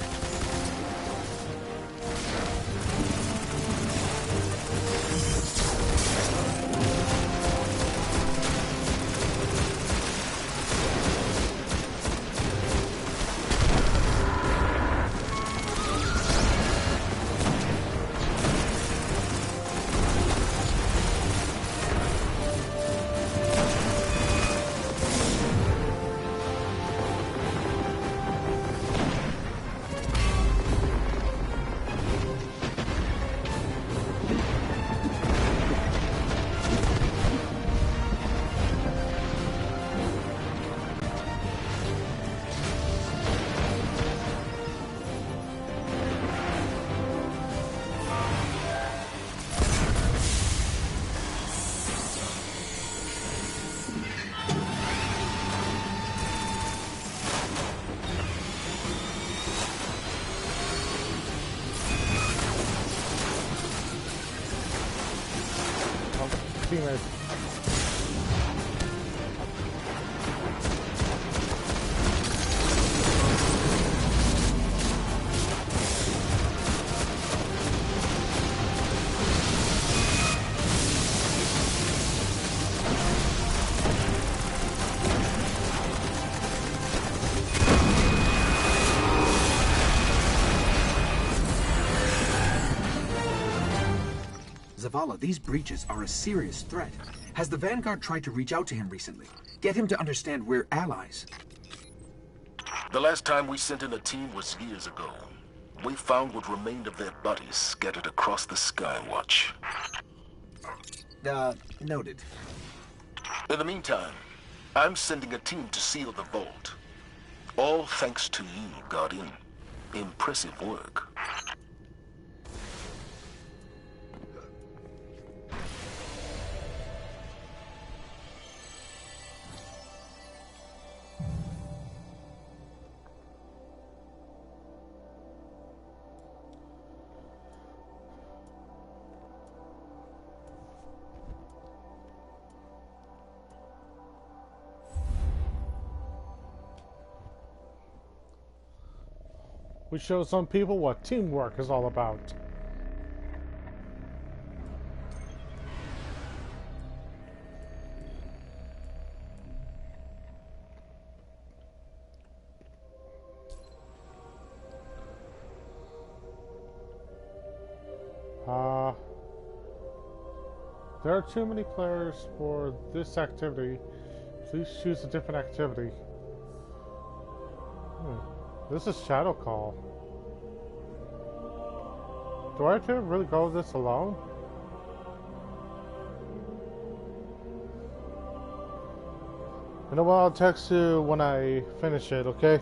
teammate. Zavala, these breaches are a serious threat. Has the Vanguard tried to reach out to him recently? Get him to understand we're allies. The last time we sent in a team was years ago. We found what remained of their bodies scattered across the Skywatch. Noted. In the meantime, I'm sending a team to seal the vault. All thanks to you, Guardian. Impressive work. We show some people what teamwork is all about. There are too many players for this activity. Please choose a different activity. This is Shadow Call. Do I have to really go with this alone? You know what, I'll text you when I finish it, okay?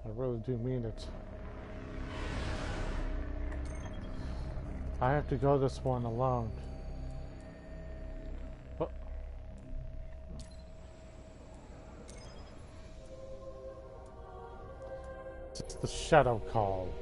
I really do mean it. I have to go this one alone. Oh. It's the Shadow Call.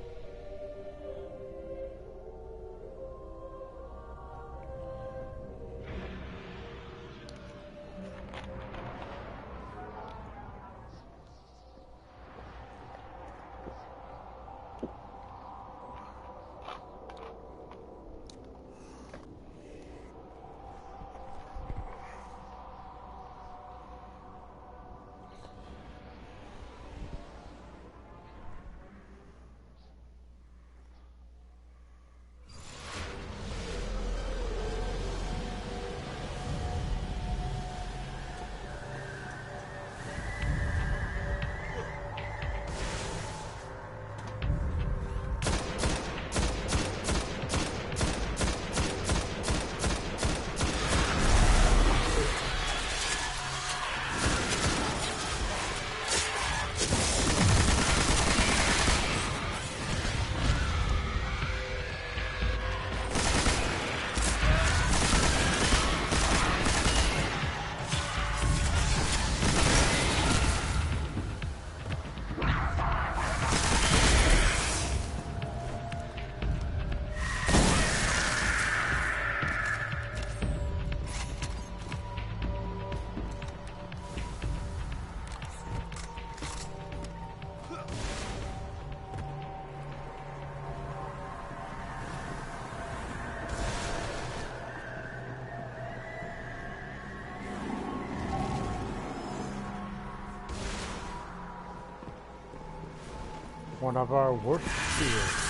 One of our worst fears.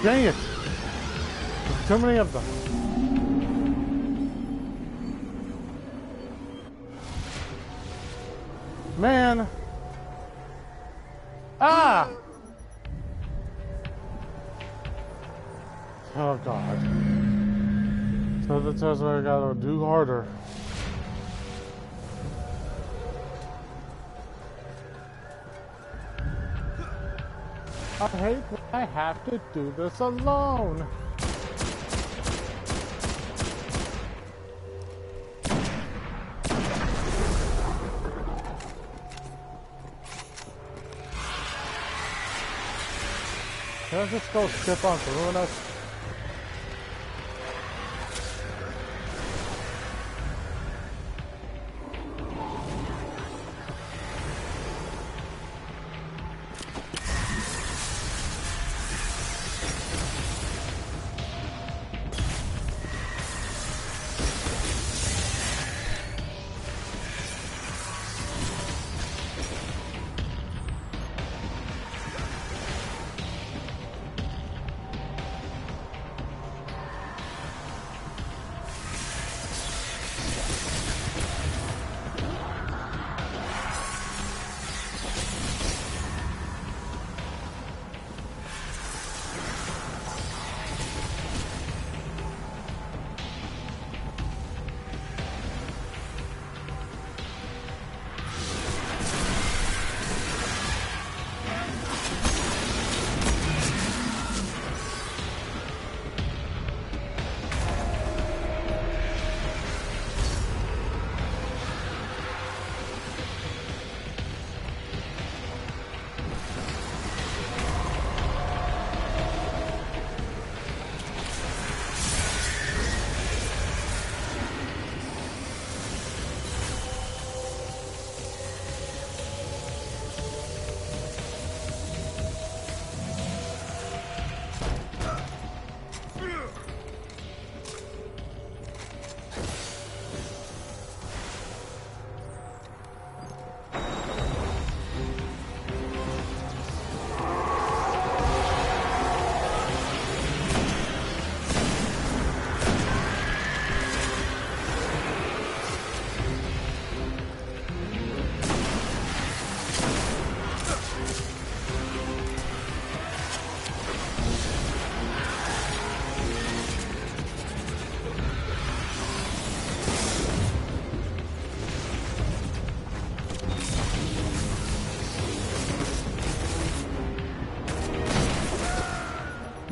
Dang it! There's too many of them. Man! Ah! Oh god. So that tells me I gotta do harder. I hate when I have to do this alone. Can I just go skip on through us?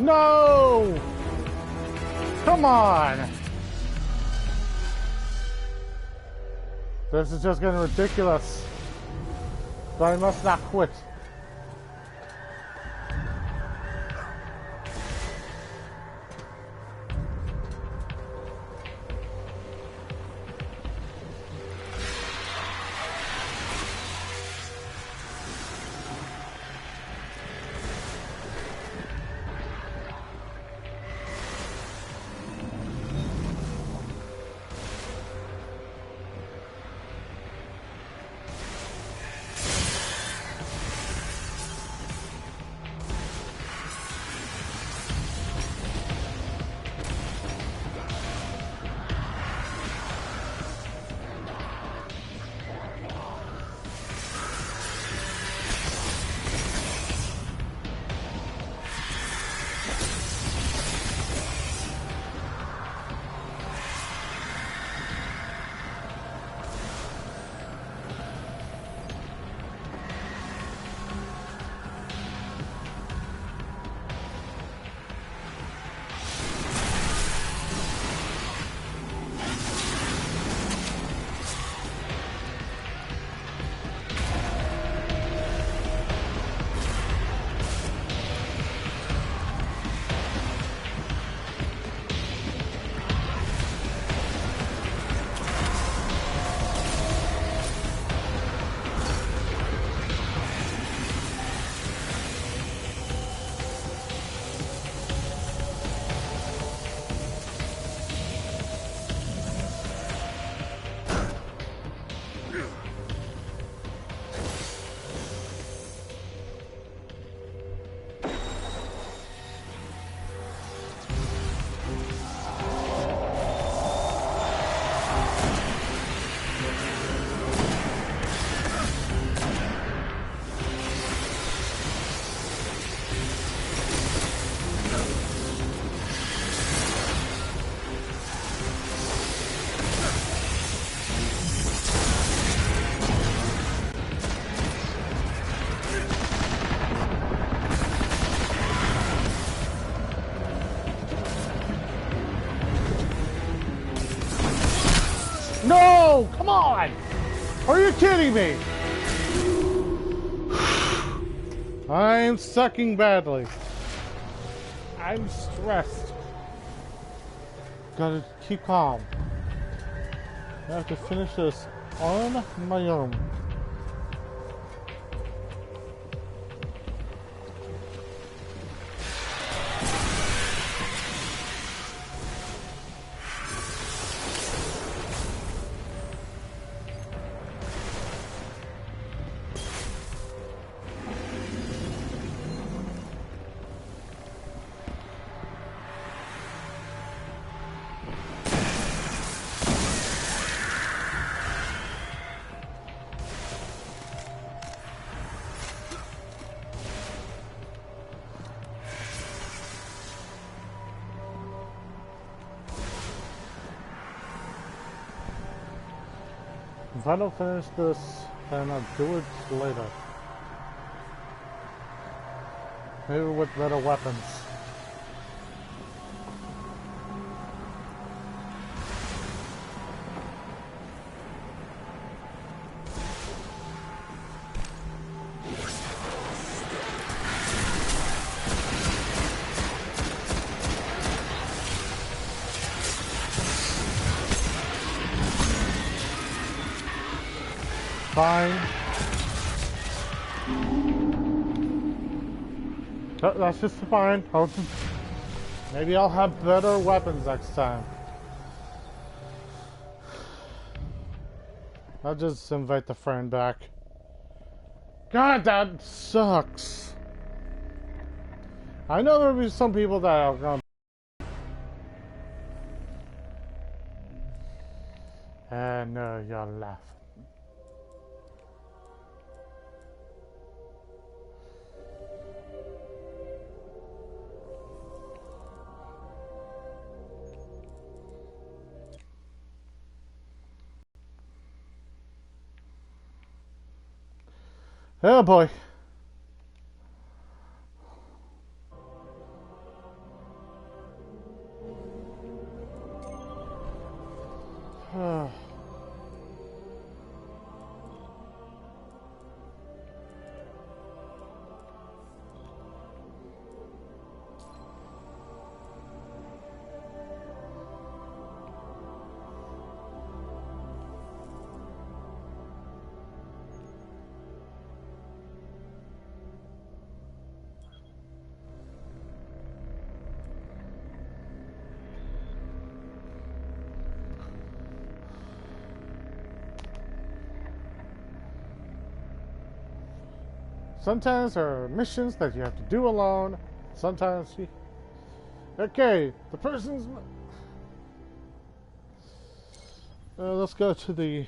No! Come on! This is just getting ridiculous. But I must not quit. No, come on! Are you kidding me? I'm sucking badly. I'm stressed. Gotta keep calm. I have to finish this on my own. If I don't finish this, then I'll do it later. Maybe with better weapons. Fine. That's just fine. Maybe I'll have better weapons next time. I'll just invite the friend back. God, that sucks. I know there'll be some people that are gonna... And you're laughing. Oh boy. Sometimes there are missions that you have to do alone. Sometimes you... Okay, the person's... let's go to the...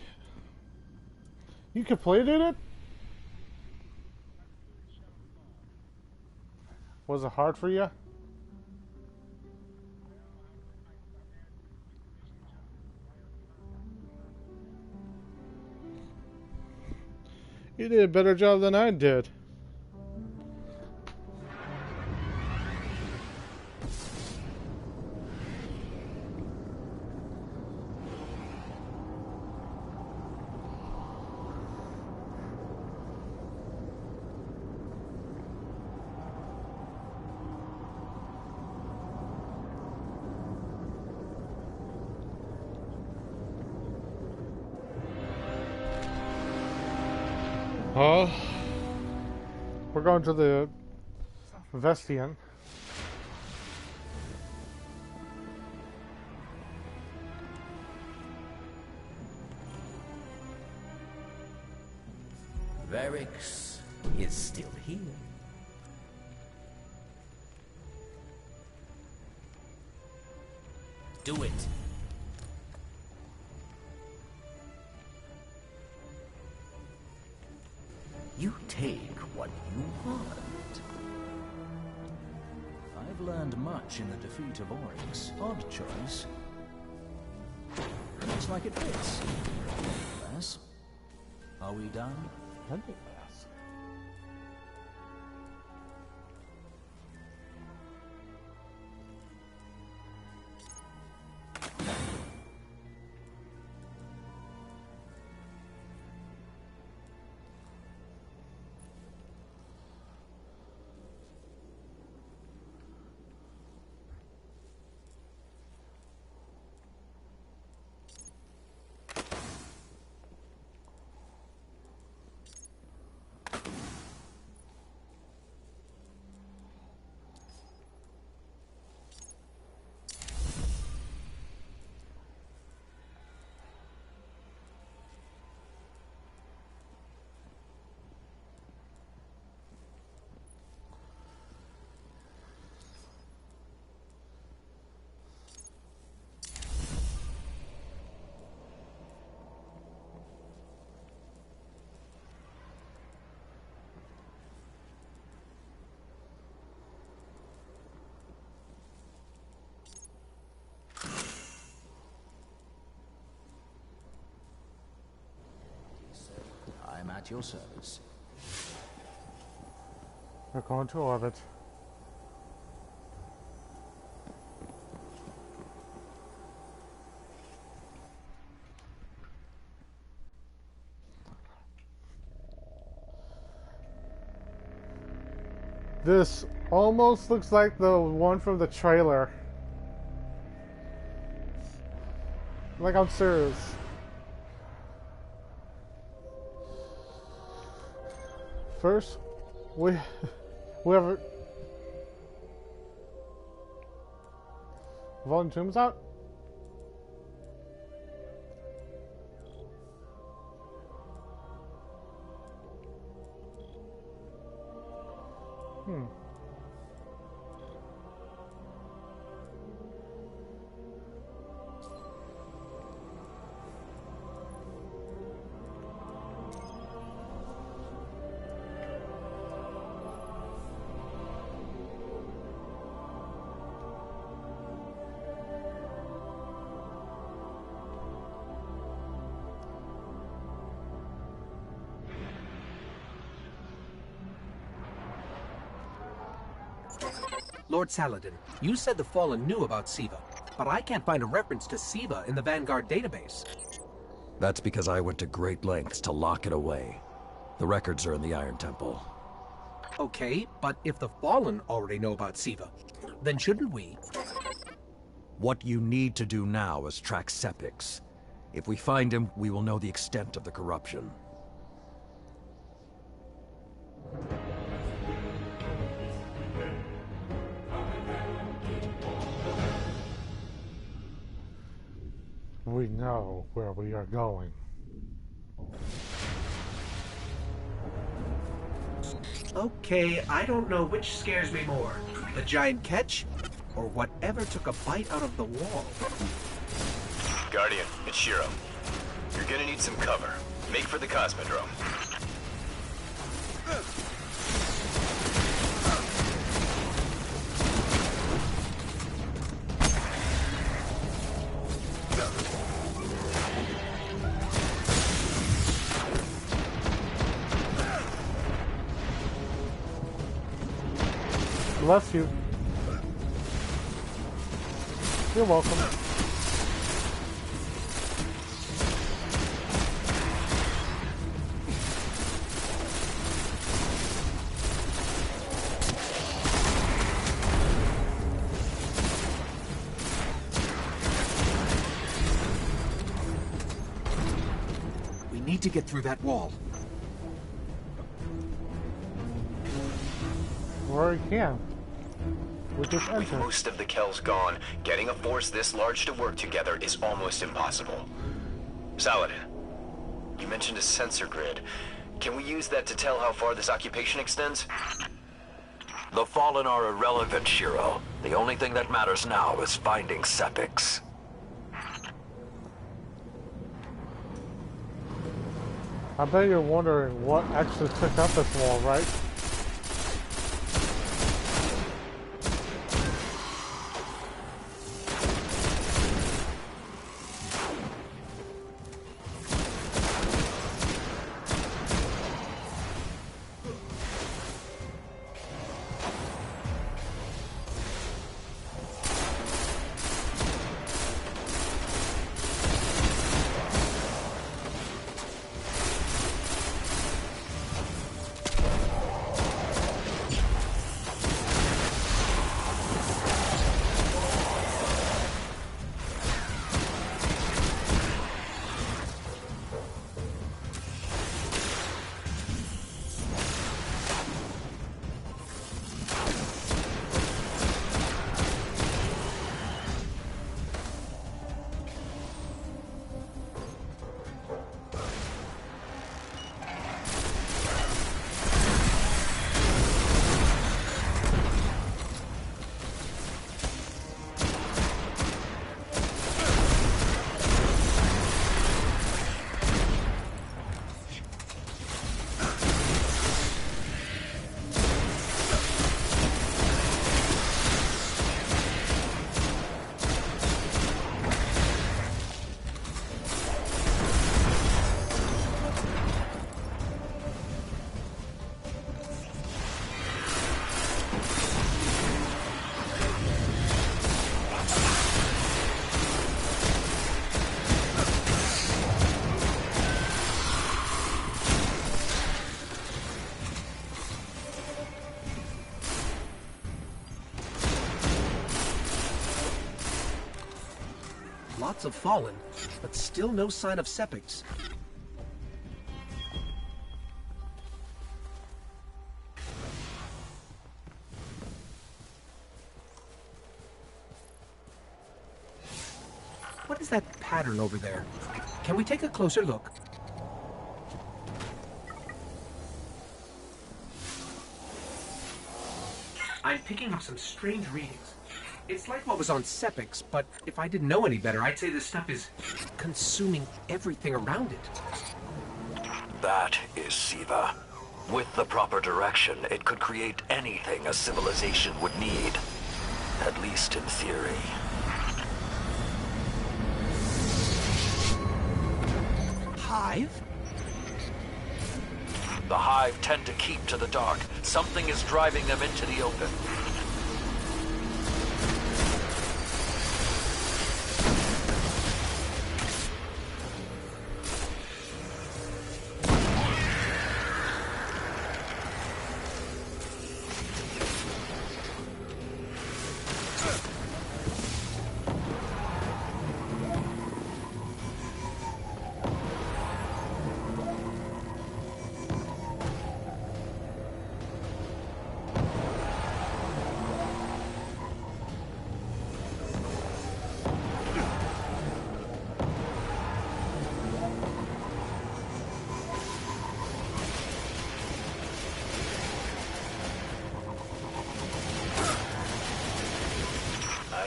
You completed it? Was it hard for you? You did a better job than I did. We're going to the Vestian. Varix is still here. Do it. You take what you want. I've learned much in the defeat of Oryx. Odd choice. Looks like it fits. Yes. Are we done? At your service. We're going to orbit. This almost looks like the one from the trailer. Like, I'm serious. First, we have volumes out. Lord Saladin, you said the Fallen knew about Siva, but I can't find a reference to Siva in the Vanguard database. That's because I went to great lengths to lock it away. The records are in the Iron Temple. Okay, but if the Fallen already know about Siva, then shouldn't we? What you need to do now is track Sepix. If we find him, we will know the extent of the corruption. We know where we are going. Okay, I don't know which scares me more. The giant ketch, or whatever took a bite out of the wall. Guardian, it's Shiro. You're gonna need some cover. Make for the Cosmodrome. Bless you. You're welcome. We need to get through that wall. Or you can. With most of the Kells gone, getting a force this large to work together is almost impossible. Saladin, you mentioned a sensor grid. Can we use that to tell how far this occupation extends? The Fallen are irrelevant, Shiro. The only thing that matters now is finding Sepix. I bet you're wondering what actually took up this wall, right? Lots of fallen, but still no sign of Sepiks. What is that pattern over there? Can we take a closer look? I'm picking up some strange readings. It's like what was on Sepiks, but if I didn't know any better, I'd say this stuff is consuming everything around it. That is Siva. With the proper direction, it could create anything a civilization would need. At least in theory. Hive? The Hive tend to keep to the dark. Something is driving them into the open.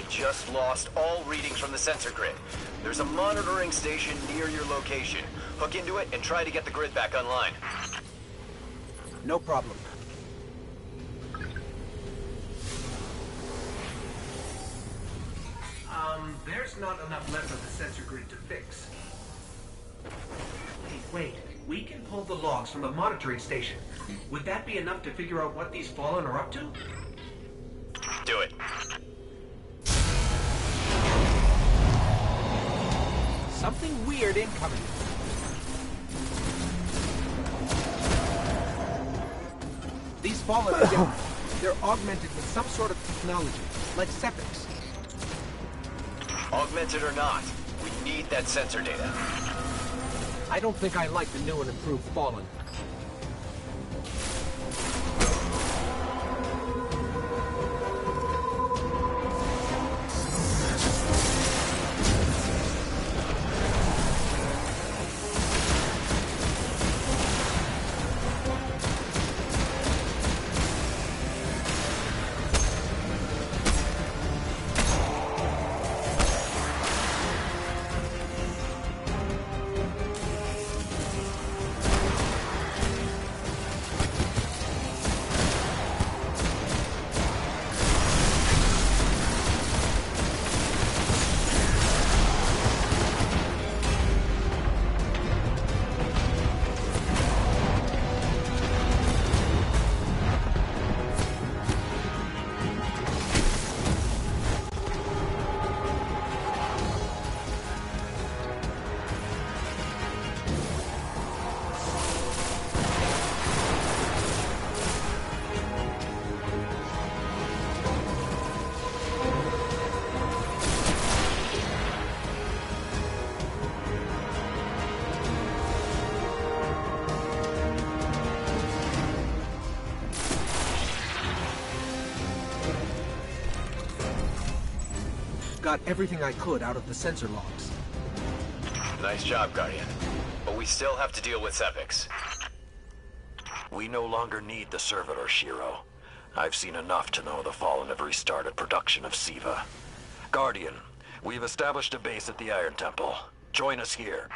Just lost all readings from the sensor grid. There's a monitoring station near your location. Hook into it and try to get the grid back online. No problem. There's not enough left of the sensor grid to fix. Hey, wait. We can pull the logs from the monitoring station. Would that be enough to figure out what these Fallen are up to? Do it. Something weird incoming. These Fallen are different. They're augmented with some sort of technology, like Sepiks. Augmented or not, we need that sensor data. I don't think I like the new and improved Fallen. Got everything I could out of the sensor logs. Nice job, Guardian. But we still have to deal with Sepiks. We no longer need the servitor, Shiro. I've seen enough to know the Fallen have restarted production of Siva. Guardian, we've established a base at the Iron Temple. Join us here.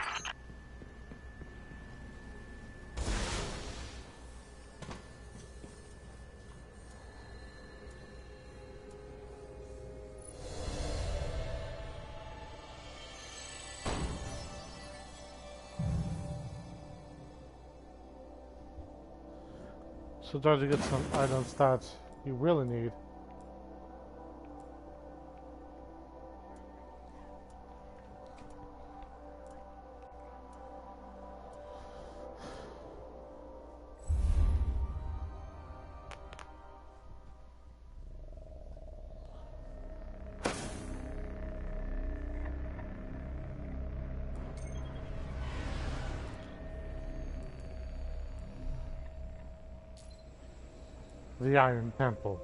So try to get some item stats you really need. the Iron Temple.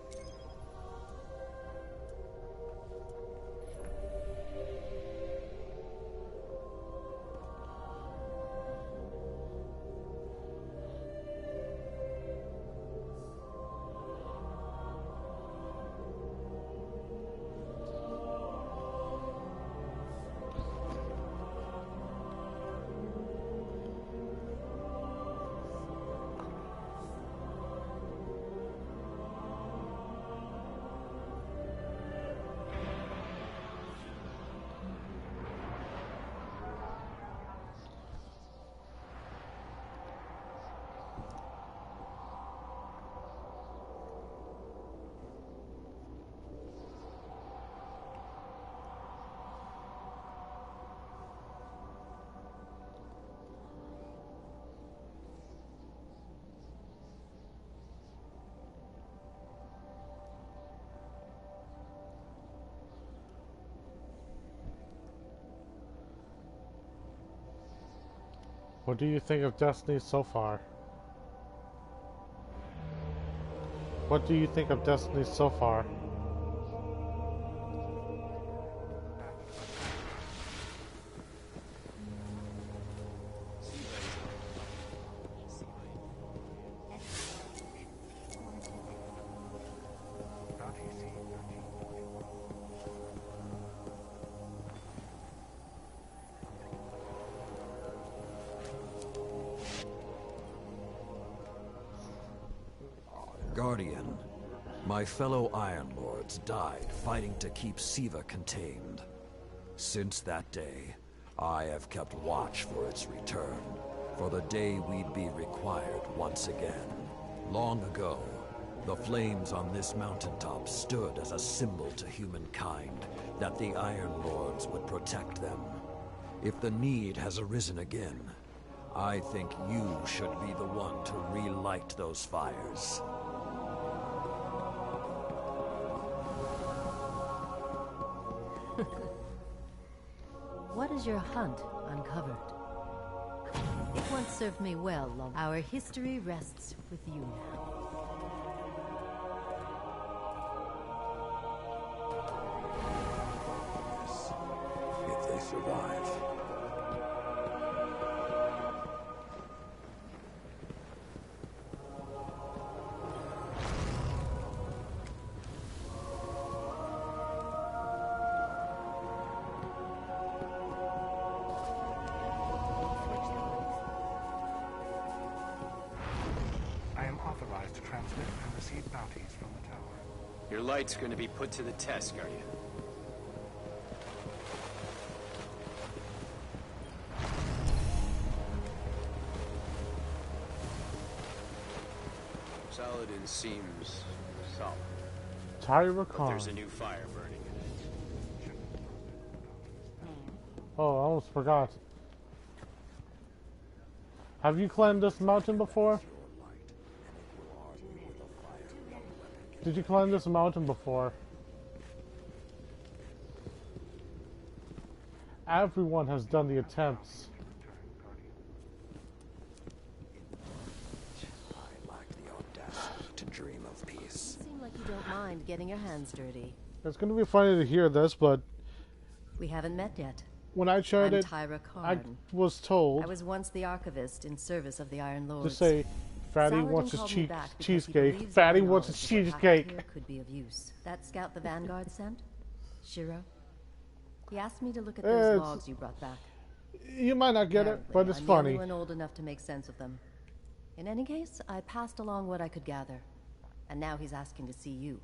What do you think of Destiny so far? What do you think of Destiny so far? Guardian, my fellow Iron Lords died fighting to keep Siva contained. Since that day, I have kept watch for its return, for the day we'd be required once again. Long ago, the flames on this mountaintop stood as a symbol to humankind that the Iron Lords would protect them. If the need has arisen again, I think you should be the one to relight those fires. What is your hunt uncovered? It once served me well, long. Our history rests with you now. If they survive. To transmit and receive bounties from the tower. Your light's going to be put to the test, Guardian. Saladin seems solid. Tyra But Khan. there's a new fire burning in it. Oh, I almost forgot. Have you climbed this mountain before? Did you climb this mountain before? Everyone has done the attempts. I lack the audacity to dream of peace. Seem like you don't mind getting your hands dirty. It's going to be funny to hear this, but We haven't met yet. when I tried I'm it, Tyra I Karn. was told I was once the archivist in service of the Iron Lords. to say, Fatty Saladin wants his called me back because he cheesecake. believes Fatty our wants his knowledge of what happened cheesecake. here could be of use. That scout the Vanguard sent? Shiro? He asked me to look at those It's- logs you brought back. You might not get it, Apparently, but it's I'm funny. the only one old enough to make sense of them. In any case, I passed along what I could gather. And now he's asking to see you.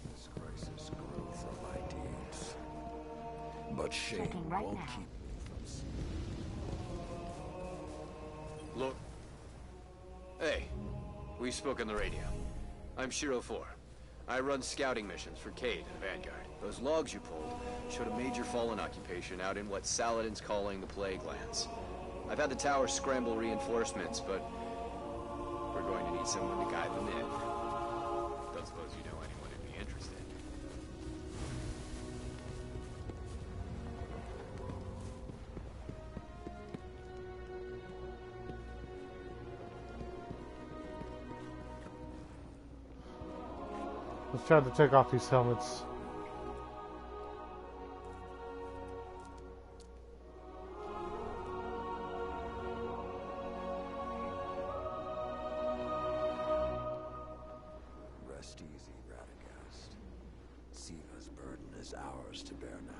This crisis grew from my deeds. But shame Checking right won't now. keep me from seeing. Look. Hey, we spoke on the radio. I'm Shiro 4. I run scouting missions for Cade and Vanguard. Those logs you pulled showed a major fallen occupation out in what Saladin's calling the Plague Lands. I've had the tower scramble reinforcements, but we're going to need someone to guide them in. Don't suppose you know anyone who'd be interested. Let's try to take off these helmets. Rest easy, Radagast. Siva's burden is ours to bear now.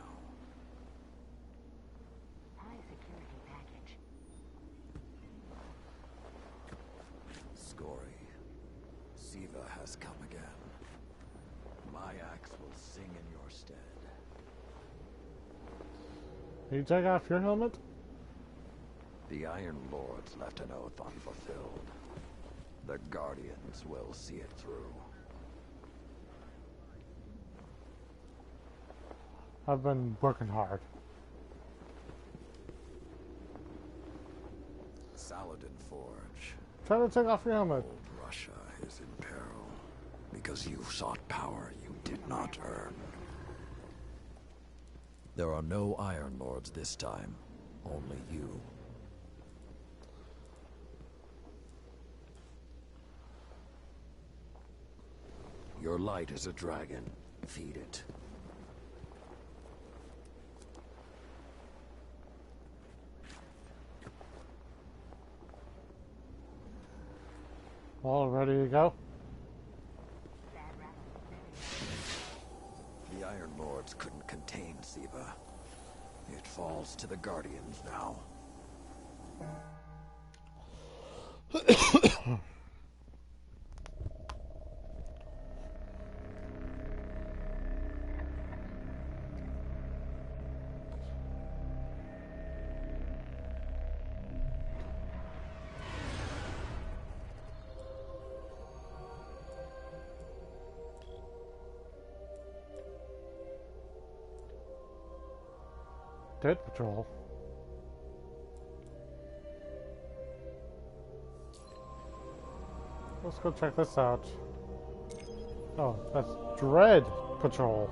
High security package. Scory, Siva has come again. My axe will sing in your stead. Can you take off your helmet? The Iron Lords left an oath unfulfilled. The Guardians will see it through. I've been working hard. Saladin Forge. Try to take off your helmet. Old Russia is in peril because you sought power you did not earn. There are no Iron Lords this time, only you. Your light is a dragon. Feed it. All ready to go? The Iron Lords couldn't contain Siva. It falls to the Guardians now. Dead Patrol. Let's go check this out. Oh, that's Dread Patrol.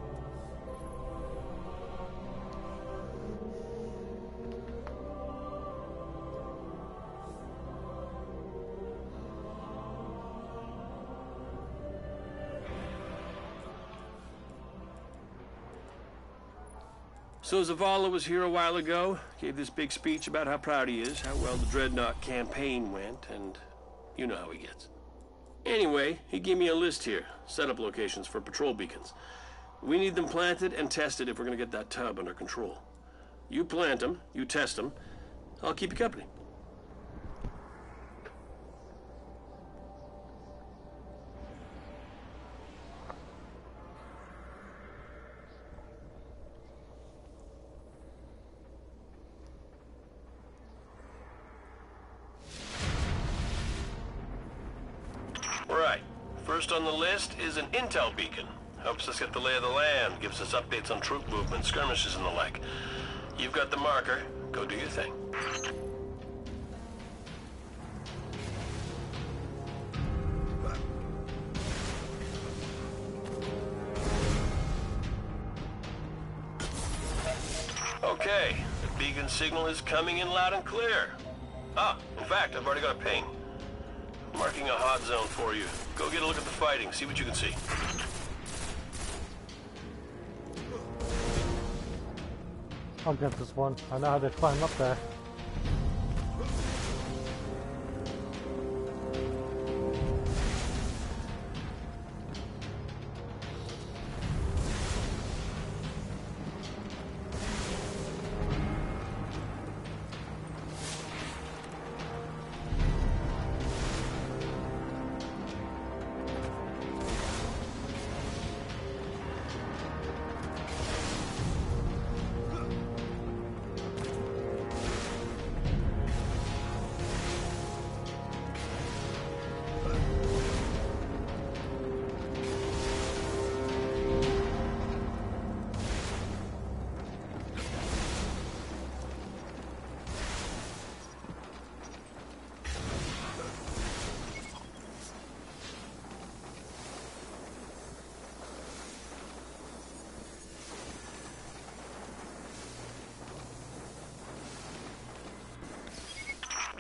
So Zavala was here a while ago, gave this big speech about how proud he is, how well the Dreadnought campaign went, and you know how he gets. Anyway, he gave me a list here, setup locations for patrol beacons. We need them planted and tested if we're gonna get that tub under control. You plant them, you test them, I'll keep you company. Right. First on the list is an intel beacon. Helps us get the lay of the land, gives us updates on troop movement, skirmishes and the like. You've got the marker. Go do your thing. Okay. The beacon signal is coming in loud and clear. Ah, in fact, I've already got a ping. Marking a hot zone for you. Go get a look at the fighting, see what you can see. I'll get this one. I know how to climb up there.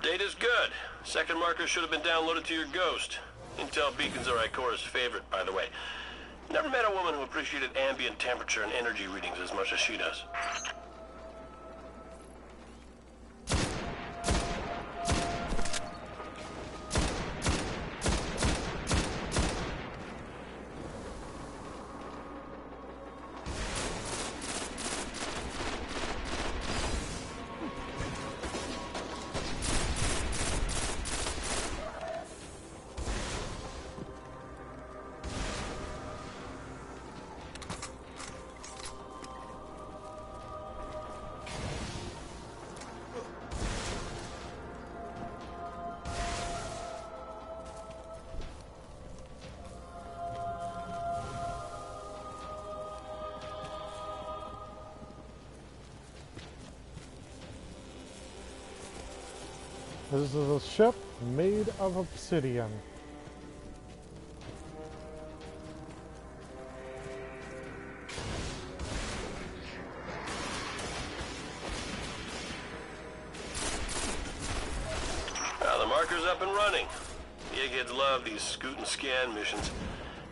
Data's good. Second marker should have been downloaded to your Ghost. Intel beacons are Ikora's favorite, by the way. Never met a woman who appreciated ambient temperature and energy readings as much as she does. This is a ship made of obsidian. Now the marker's up and running. The eggheads love these scoot and scan missions.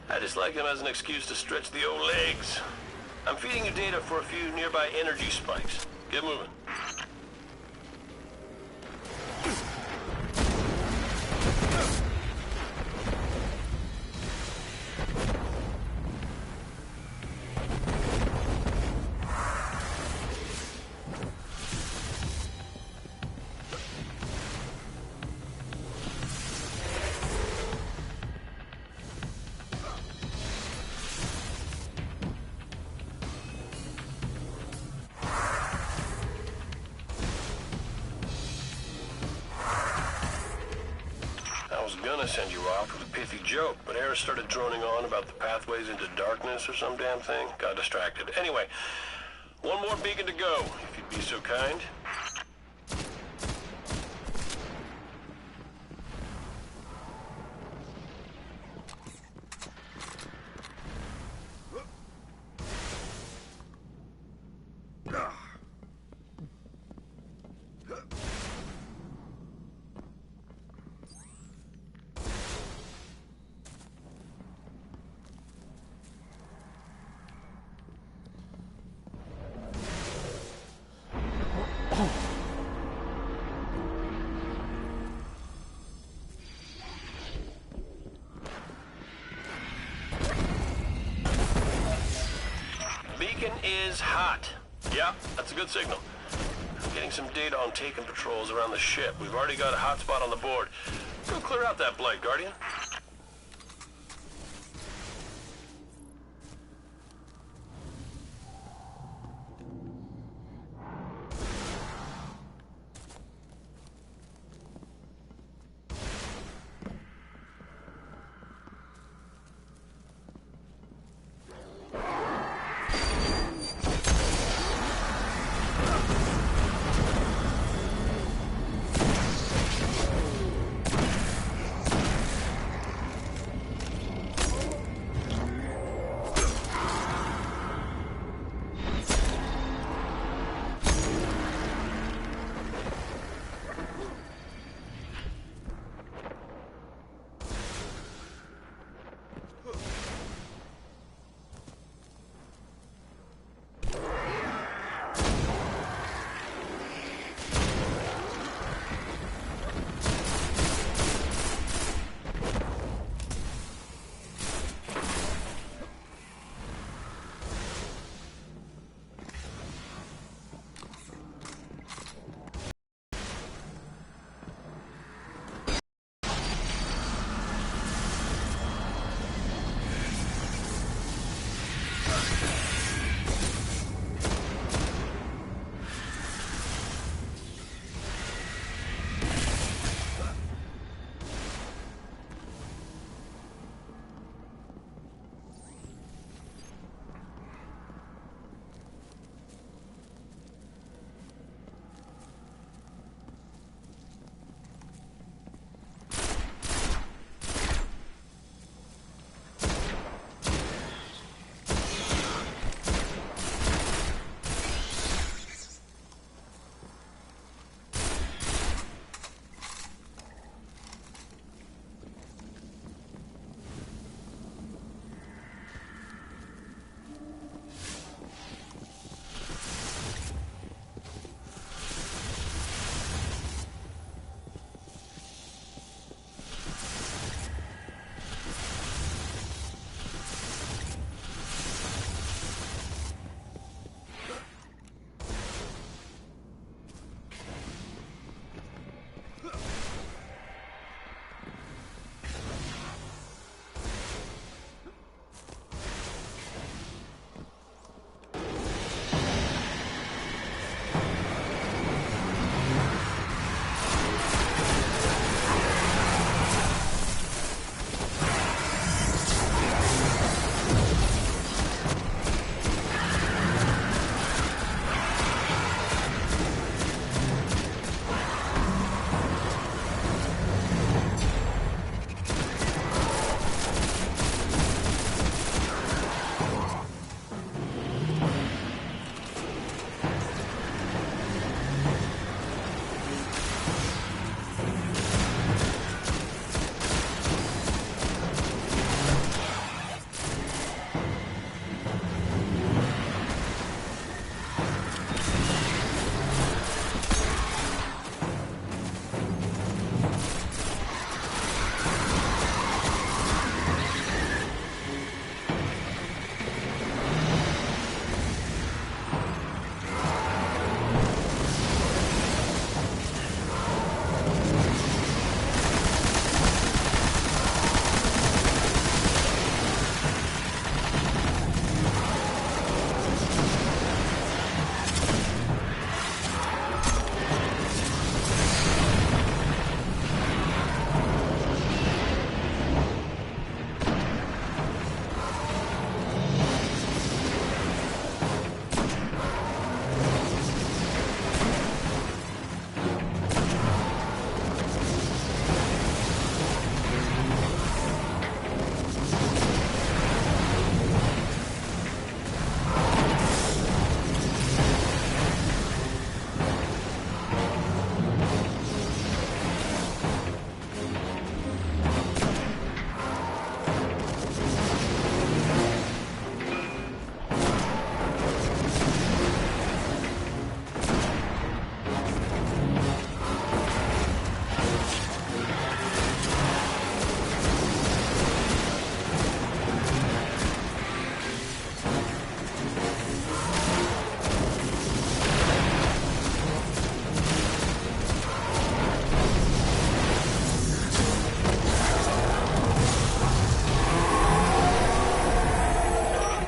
I just like them as an excuse to stretch the old legs. I'm feeding you data for a few nearby energy spikes. Get moving. I was gonna send you off with a pithy joke, but Eris started droning on about the pathways into darkness or some damn thing. Got distracted. Anyway, one more beacon to go, if you'd be so kind. Is hot. Yeah, that's a good signal. I'm getting some data on taken patrols around the ship. We've already got a hotspot on the board. Go clear out that blight, Guardian.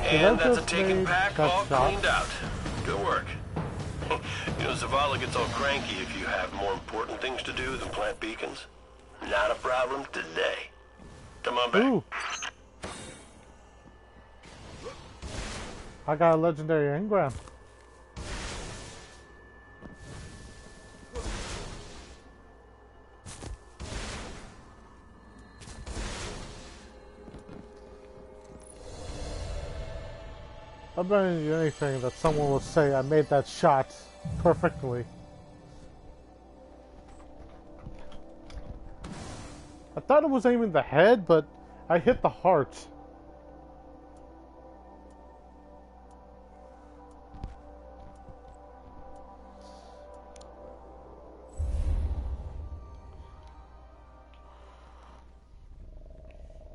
And that's a taken pack all cleaned out. Good work. You know, Zavala gets all cranky if you have more important things to do than plant beacons. Not a problem today. Come on back. Ooh. I got a legendary engram. I bet you anything that someone will say I made that shot perfectly. I thought it was aiming the head, but I hit the heart.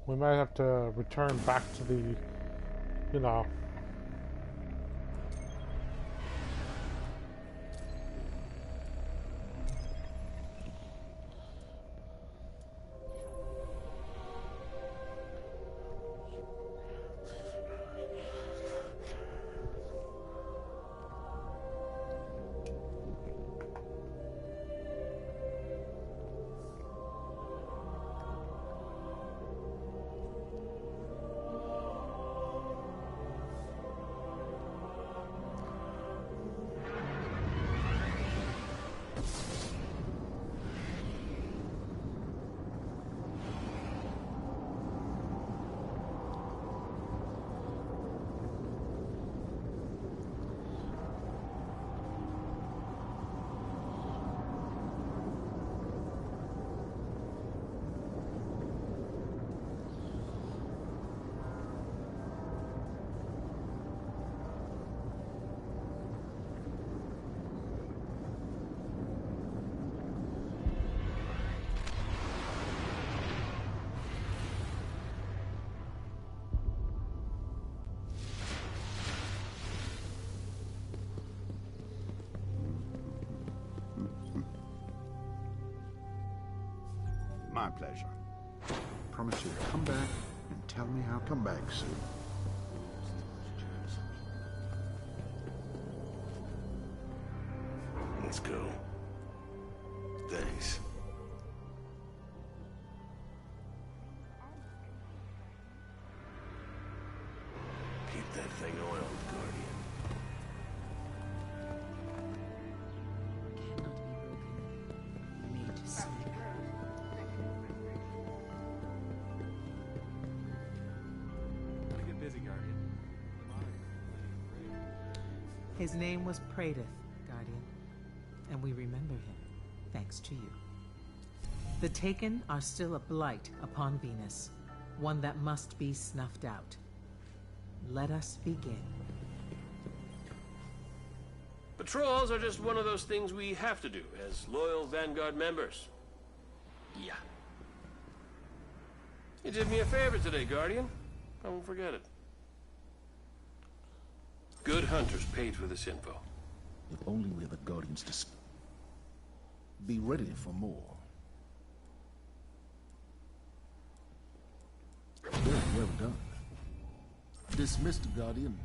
We might have to return back to the, you know. My pleasure. Promise you to come back and tell me how come back soon. Let's go. Thanks. Keep that thing oiled, Guardian. His name was Praedyth, Guardian, and we remember him, thanks to you. The Taken are still a blight upon Venus, one that must be snuffed out. Let us begin. Patrols are just one of those things we have to do as loyal Vanguard members. Yeah. You did me a favor today, Guardian. I won't forget it. Good hunters paid for this info. If only we had the Guardians to be ready for more. Very well done. Dismissed, Guardian.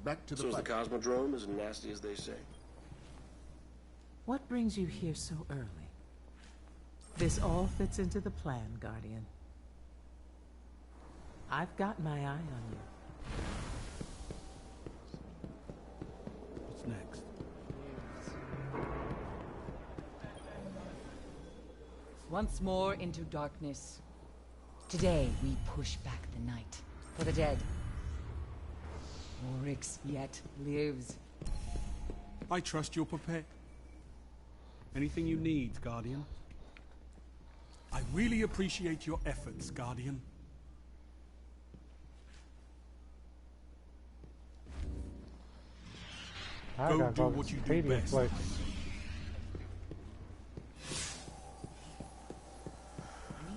Back to the So is the fight. Cosmodrome as nasty as they say? What brings you here so early? This all fits into the plan, Guardian. I've got my eye on you. What's next? Once more into darkness. Today we push back the night for the dead. Oryx yet lives. I trust you're prepared. Anything you need, Guardian. I really appreciate your efforts, Guardian. Go do what you do best. We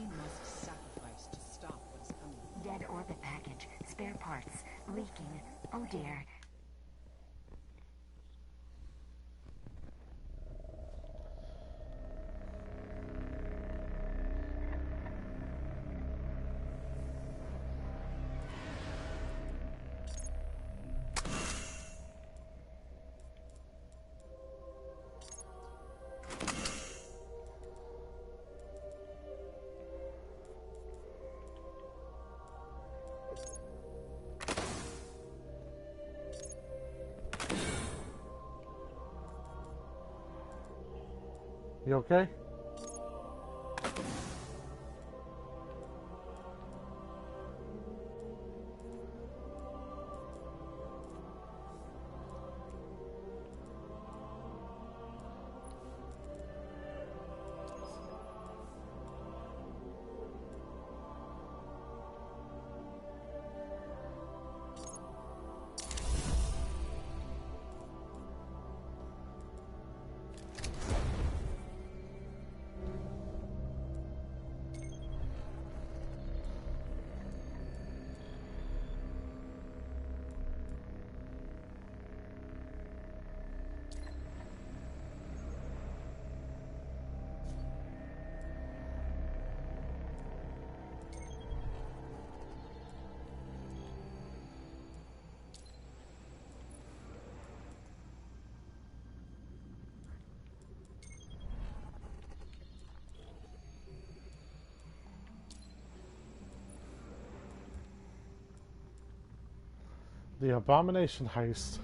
must sacrifice to stop what is coming. Dead orbit package. Spare parts. Leaking. Oh dear. You okay? The Abomination Heist.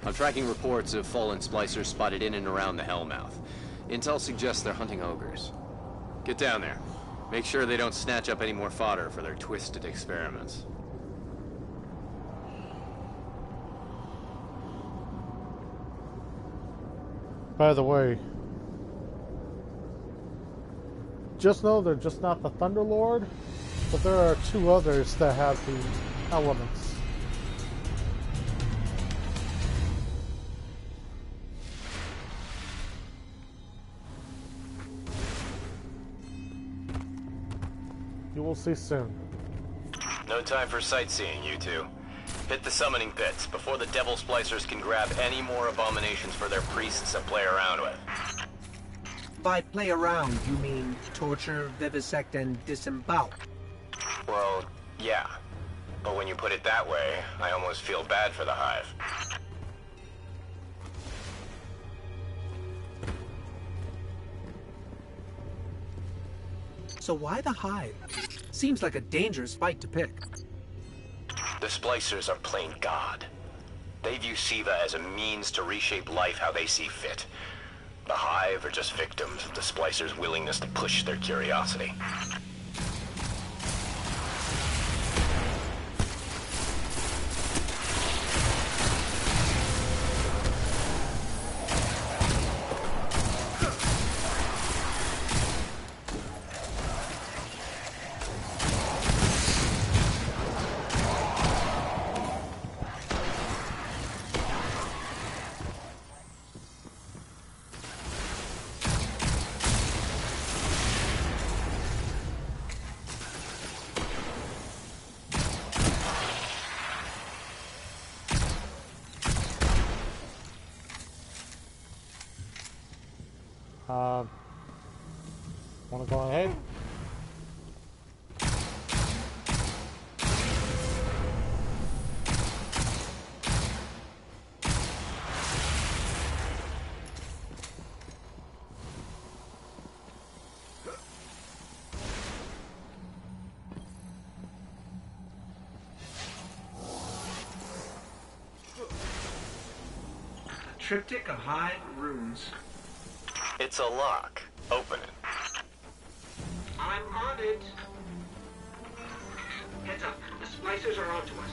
I'm tracking reports of fallen splicers spotted in and around the Hellmouth. Intel suggests they're hunting ogres. Get down there. Make sure they don't snatch up any more fodder for their twisted experiments. By the way, just know they're just not the Thunderlord, but there are two others that have the elements. You will see soon. No time for sightseeing, you two. Hit the summoning pits before the Devil Splicers can grab any more abominations for their priests to play around with. By play around, you mean torture, vivisect, and disembowel? Well, yeah. But when you put it that way, I almost feel bad for the Hive. So why the Hive? Seems like a dangerous fight to pick. The Splicers are plain God. They view Siva as a means to reshape life how they see fit. The Hive are just victims of the Splicers' willingness to push their curiosity. Want to go ahead? Triptych of Hive runes. It's a lock. Open it. I'm on it. Heads up. The splicers are onto us.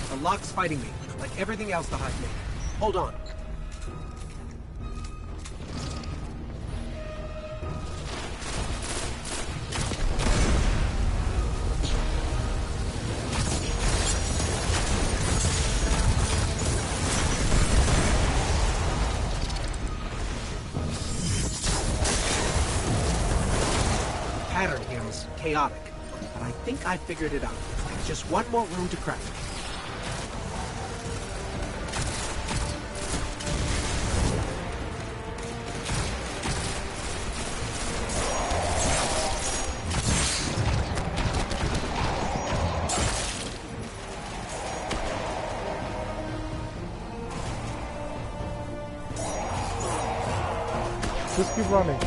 The lock's fighting me, like everything else that I've made. Hold on. The pattern here is chaotic, but I think I figured it out. Just one more room to crack. Just keep running.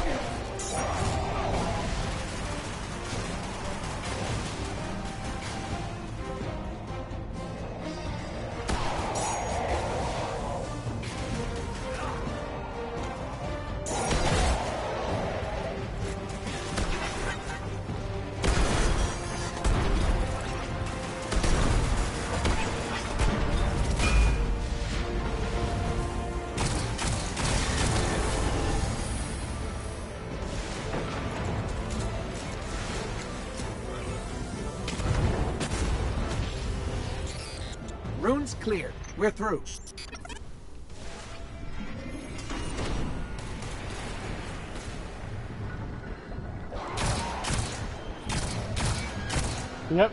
Rune's clear. We're through. Yep.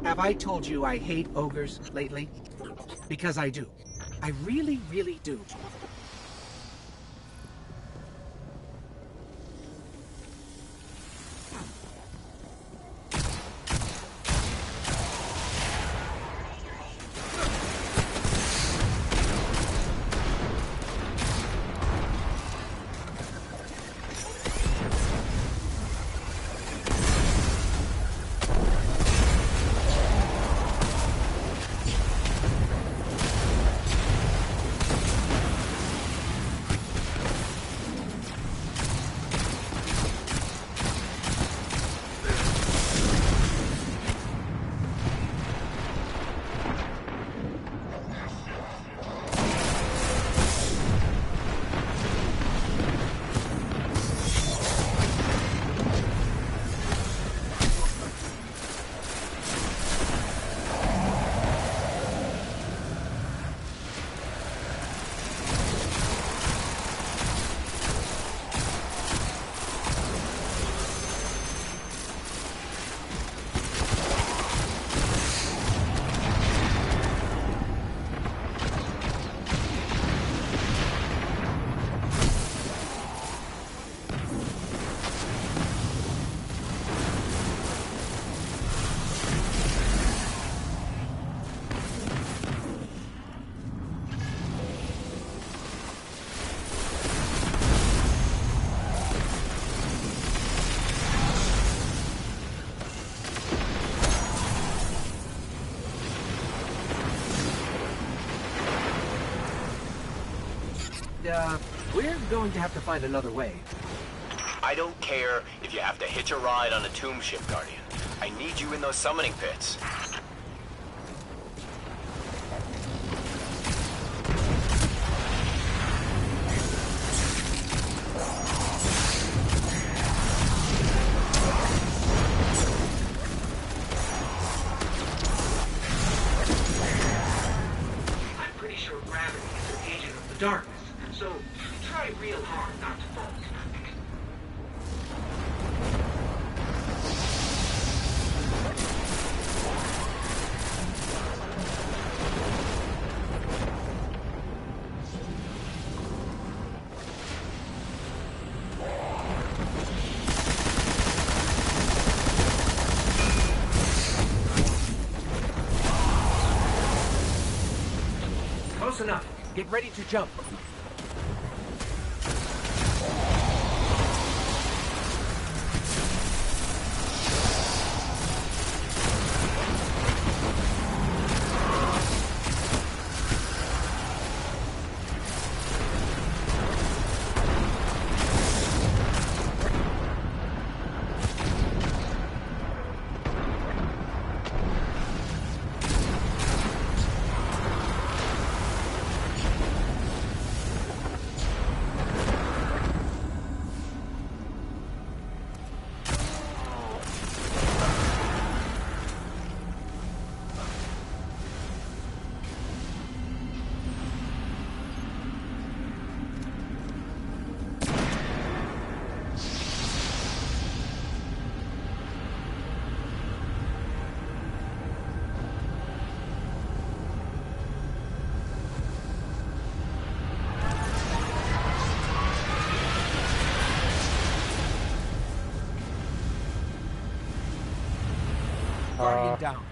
Have I told you I hate ogres lately? Because I do. I really, really do. we're going to have to find another way. I don't care if you have to hitch a ride on a tomb ship, Guardian. I need you in those summoning pits. I'm pretty sure gravity is an agent of the darkness, so try real hard not to fall. Close enough. Get ready to jump. Guardian down.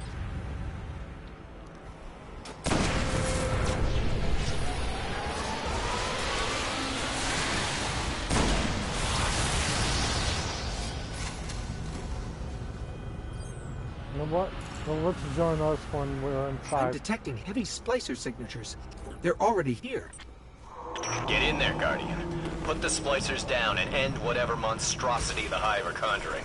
You know what? Well, let's join us when we're inside. I'm detecting heavy splicer signatures. They're already here. Get in there, Guardian. Put the splicers down and end whatever monstrosity the Hive are conjuring.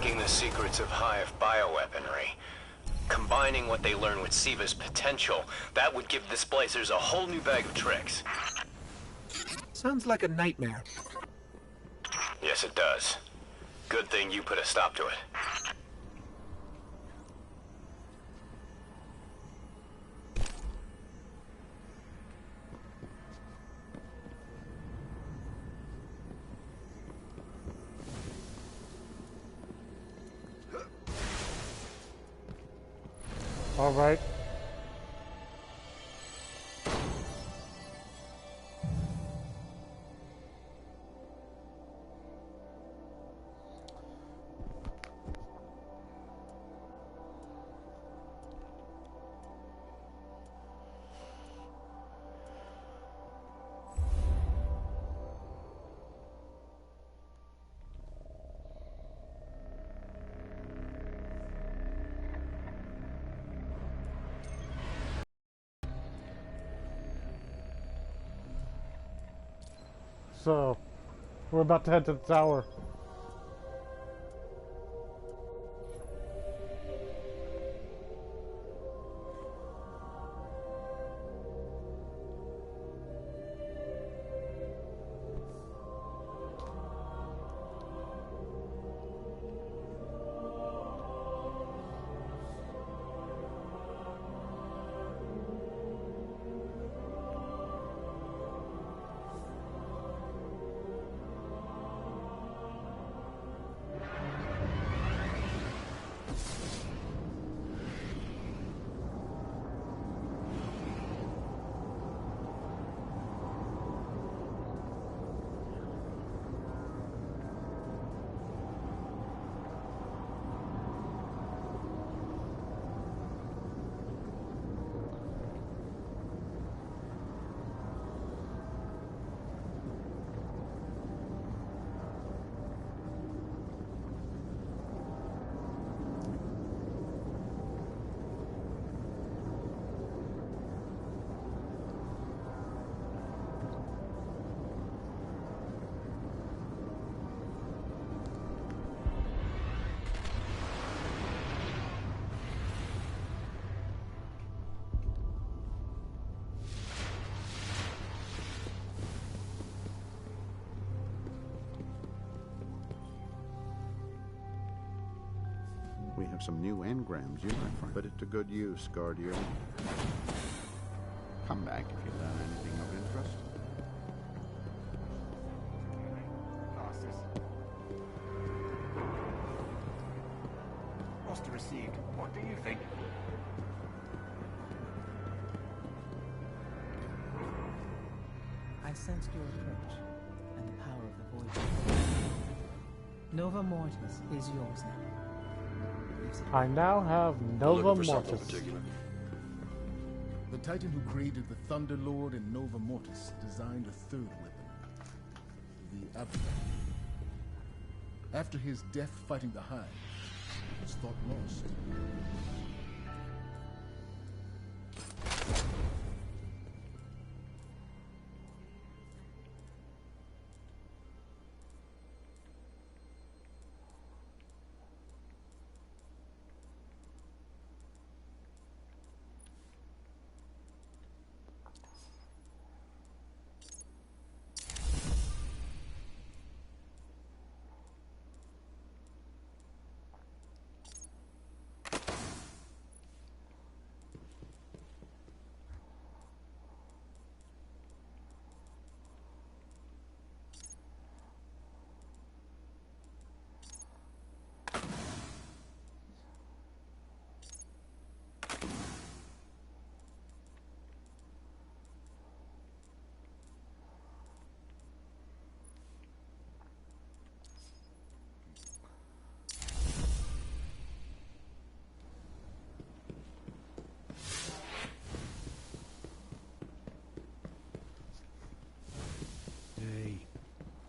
taking the secrets of Hive bioweaponry, combining what they learn with Siva's potential, that would give the Splicers a whole new bag of tricks. Sounds like a nightmare. Yes, it does. Good thing you put a stop to it. All right. So, we're about to head to the tower. We have some new engrams you might find. Put it to good use, Guardian. Come back if you learn anything of interest. Roster received. What do you think? I sensed your approach and the power of the void. Nova Mortis is yours now. I now have Nova Mortis. The Titan who created the Thunder Lord and Nova Mortis designed a third weapon, the Abaddon. After his death fighting the Hive, it was thought lost.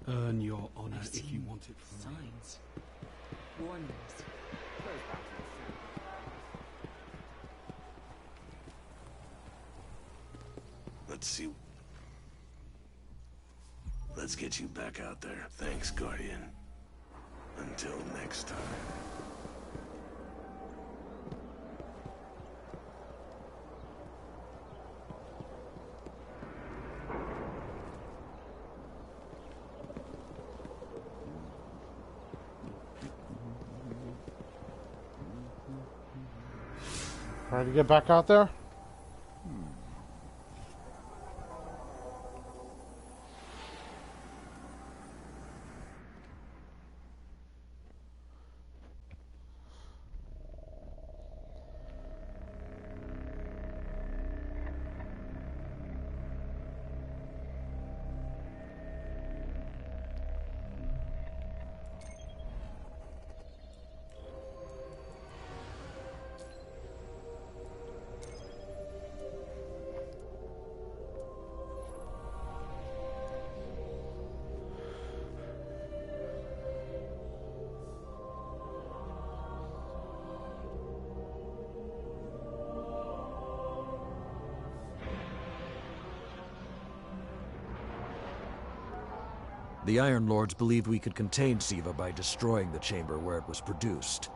Earn your honor if you want it from me. Signs. Warnings. Let's see. Let's get you back out there. Thanks, Guardian. Until next time. Ready to get back out there? The Iron Lords believed we could contain Siva by destroying the chamber where it was produced.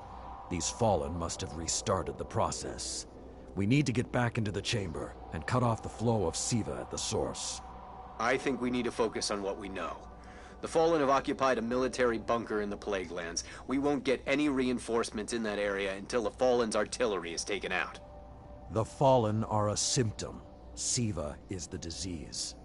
These Fallen must have restarted the process. We need to get back into the chamber and cut off the flow of Siva at the source. I think we need to focus on what we know. The Fallen have occupied a military bunker in the Plague Lands. We won't get any reinforcements in that area until the Fallen's artillery is taken out. The Fallen are a symptom. Siva is the disease.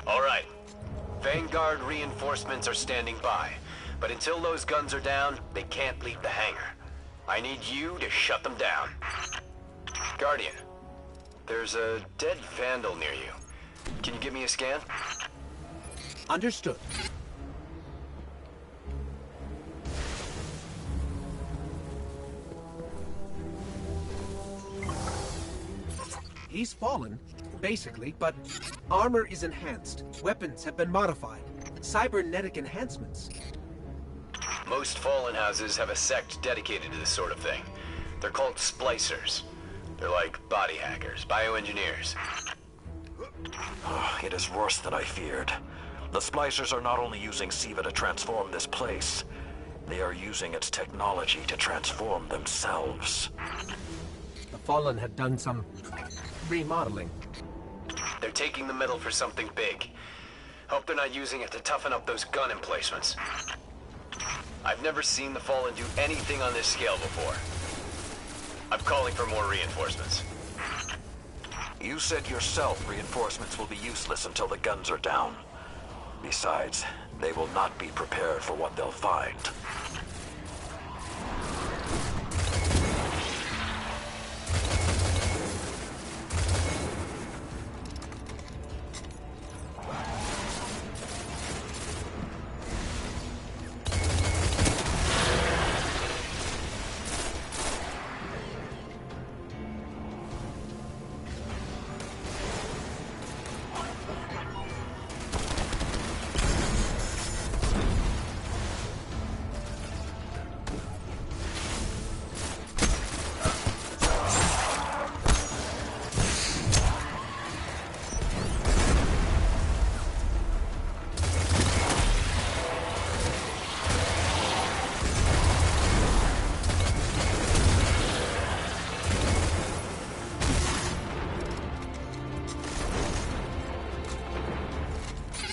All right. Vanguard reinforcements are standing by. But until those guns are down, they can't leave the hangar. I need you to shut them down. Guardian, there's a dead Vandal near you. Can you give me a scan? Understood. He's fallen, basically, but armor is enhanced. Weapons have been modified. Cybernetic enhancements. Most Fallen houses have a sect dedicated to this sort of thing. They're called splicers. They're like body hackers, bioengineers. It is worse than I feared. The Splicers are not only using Siva to transform this place, they are using its technology to transform themselves. The Fallen had done some remodeling. They're taking the metal for something big. Hope they're not using it to toughen up those gun emplacements. I've never seen the Fallen do anything on this scale before. I'm calling for more reinforcements. You said yourself reinforcements will be useless until the guns are down. Besides, they will not be prepared for what they'll find.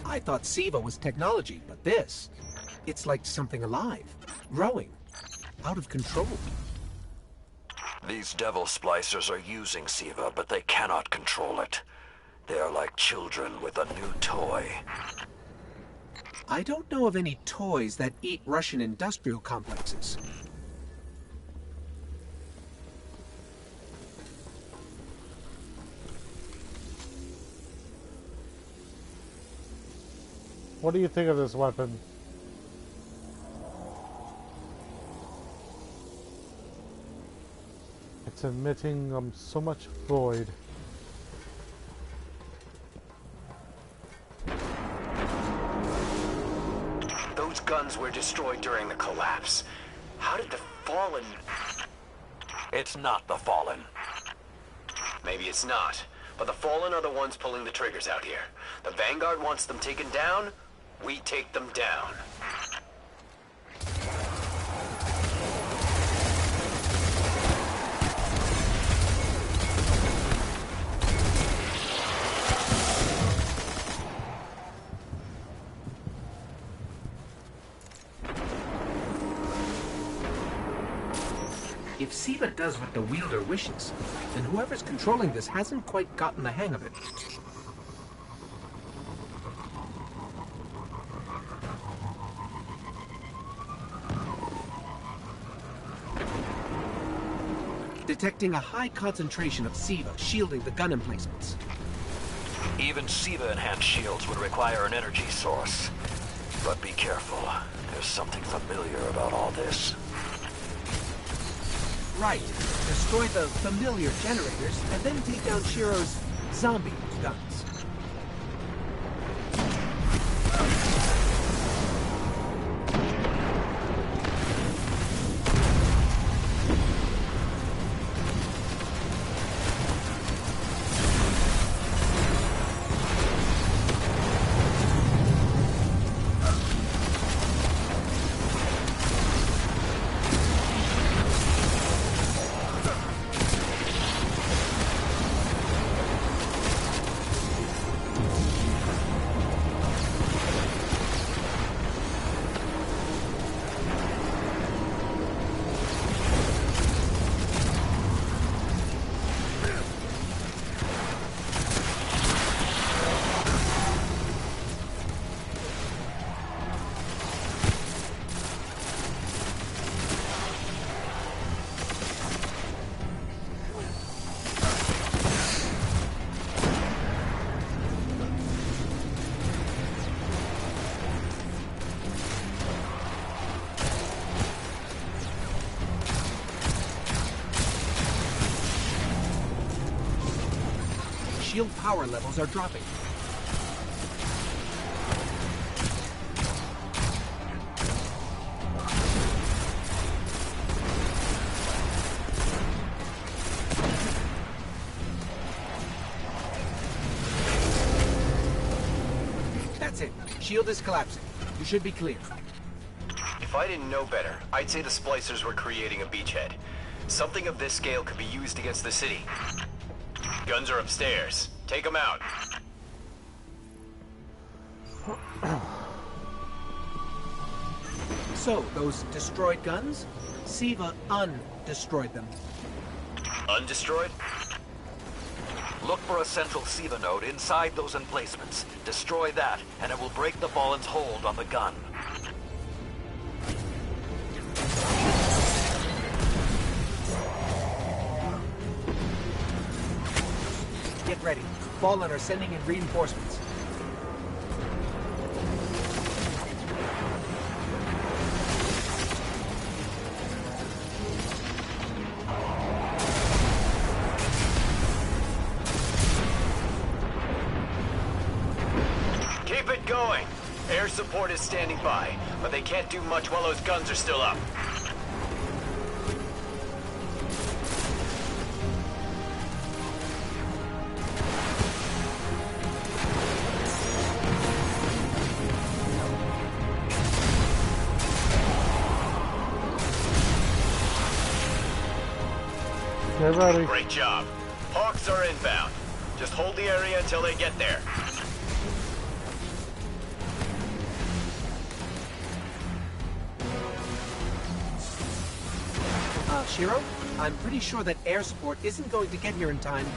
I thought Siva was technology, but this, it's like something alive, growing, out of control. These devil splicers are using Siva, but they cannot control it. They are like children with a new toy. I don't know of any toys that eat Russian industrial complexes. What do you think of this weapon? It's emitting so much void. Those guns were destroyed during the collapse. How did the Fallen... It's not the Fallen. Maybe it's not, but the Fallen are the ones pulling the triggers out here. The Vanguard wants them taken down, we take them down. If Siva does what the wielder wishes, then whoever's controlling this hasn't quite gotten the hang of it. Detecting a high concentration of Siva shielding the gun emplacements. Even Siva-enhanced shields would require an energy source. But be careful. There's something familiar about all this. Right. Destroy the familiar generators, and then take down Shiro's zombie guns. Shield power levels are dropping. That's it. Shield is collapsing. You should be clear. If I didn't know better, I'd say the splicers were creating a beachhead. Something of this scale could be used against the city. Guns are upstairs. Take them out. So, those destroyed guns? Siva undestroyed them. Undestroyed? Look for a central Siva node inside those emplacements. Destroy that, and it will break the Fallen's hold on the gun. Get ready. Fallen are sending in reinforcements. Keep it going. Air support is standing by, but they can't do much while those guns are still up. Ready. Great job. Hawks are inbound. Just hold the area until they get there. Shiro, I'm pretty sure that air support isn't going to get here in time.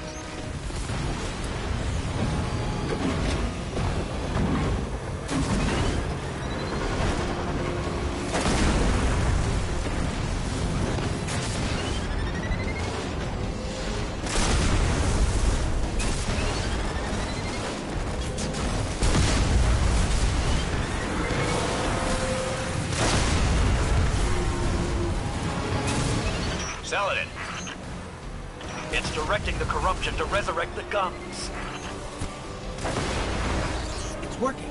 Saladin. It's directing the corruption to resurrect the guns. It's working.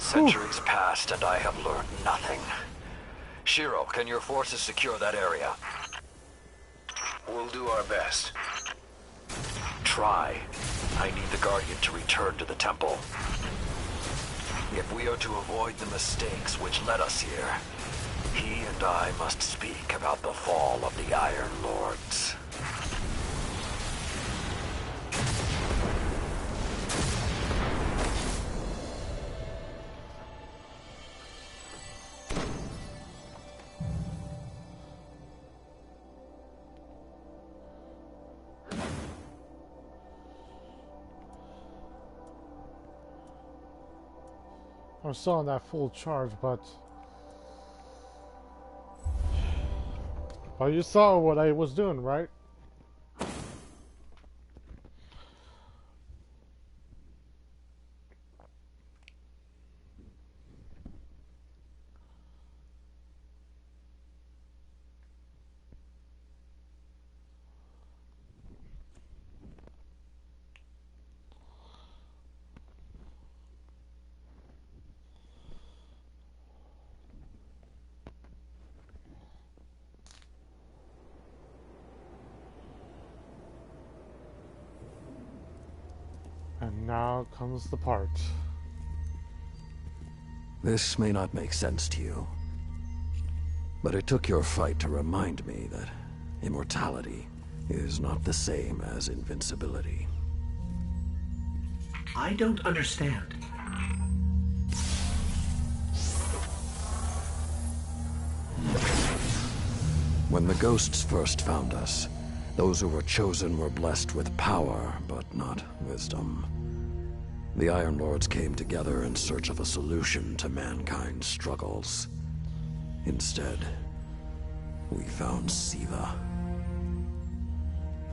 Centuries passed and I have learned nothing. Shiro, can your forces secure that area? We'll do our best. Try. I need the Guardian to return to the temple. If we are to avoid the mistakes which led us here, he and I must speak about the fall of the Iron Lords. I'm still on that full charge, but you saw what I was doing, right? And now comes the part. This may not make sense to you, but it took your fight to remind me that immortality is not the same as invincibility. I don't understand. When the ghosts first found us, those who were chosen were blessed with power, but not wisdom. The Iron Lords came together in search of a solution to mankind's struggles. Instead, we found Siva.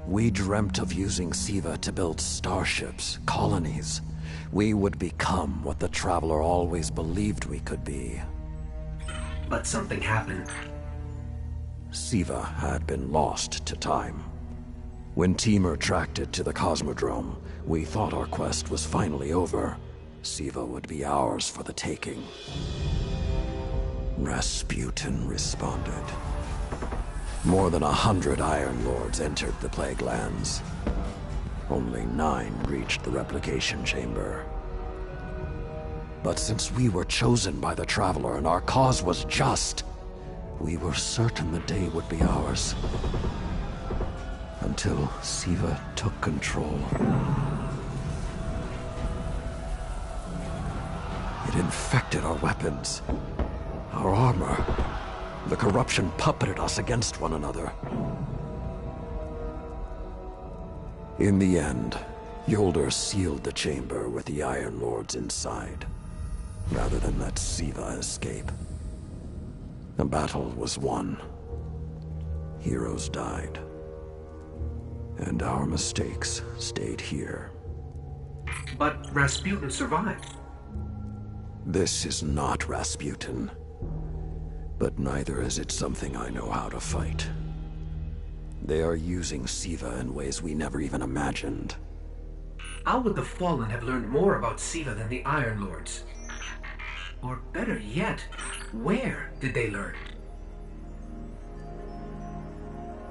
We dreamt of using Siva to build starships, colonies. We would become what the Traveler always believed we could be. But something happened. Siva had been lost to time. When Temur tracked it to the Cosmodrome, we thought our quest was finally over. Siva would be ours for the taking. Rasputin responded. More than 100 Iron Lords entered the Plague Lands. Only 9 reached the replication chamber. But since we were chosen by the Traveler and our cause was just, we were certain the day would be ours. Until Siva took control. It infected our weapons, our armor. The corruption puppeted us against one another. In the end, Yolder sealed the chamber with the Iron Lords inside, rather than let Siva escape. The battle was won. Heroes died. And our mistakes stayed here. But Rasputin survived. This is not Rasputin. But neither is it something I know how to fight. They are using Siva in ways we never even imagined. How would the Fallen have learned more about Siva than the Iron Lords? Or better yet, where did they learn?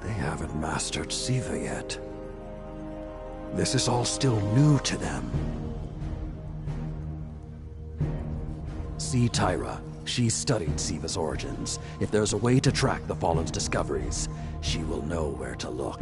They haven't mastered Siva yet. This is all still new to them. See Tyra. She studied Siva's origins. If there's a way to track the Fallen's discoveries, she will know where to look.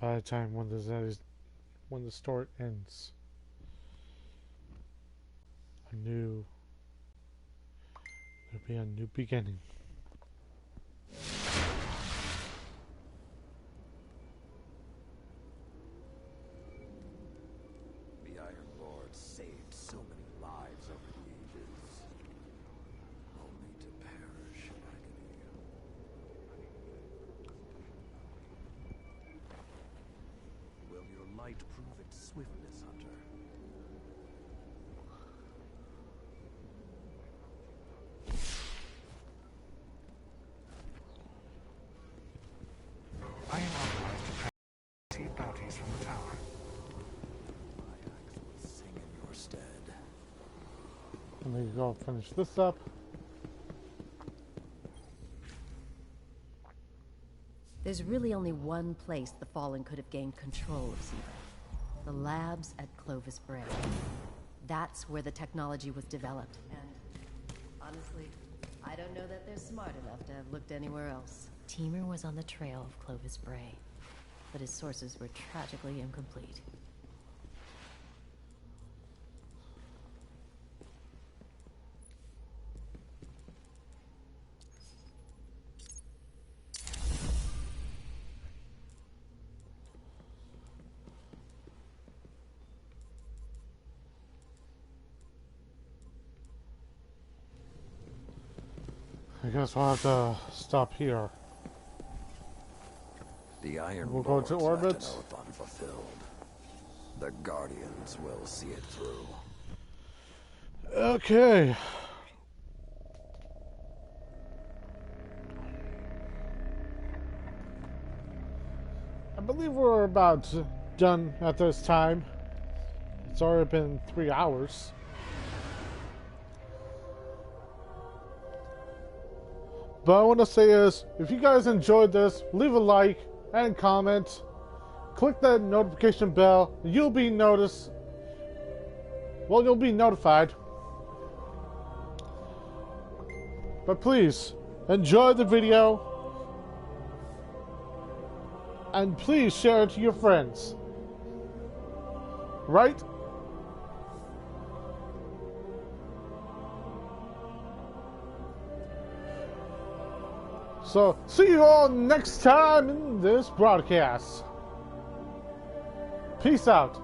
by the time when the story ends. There'll be a new beginning. The Iron Lord saved so many lives over the ages, only to perish in agony. Will your light prove its swiftness, Hunter? I am authorized to receive bounties from the tower. My axe will sing in your stead. Let me go finish this up. There's really only one place the Fallen could have gained control of Siva. The labs at Clovis Bray. That's where the technology was developed. And honestly, I don't know that they're smart enough to have looked anywhere else. Teamer was on the trail of Clovis Bray, but his sources were tragically incomplete. I guess we'll have to stop here. The Iron We'll go to Lords orbit. left an oath unfulfilled. The Guardians will see it through. Okay. I believe we're about done at this time. It's already been 3 hours. But I want to say is, if you guys enjoyed this, leave a like and comment. Click that notification bell. You'll be notified. But please, enjoy the video. And please share it to your friends. Right? So, see you all next time in this broadcast. Peace out.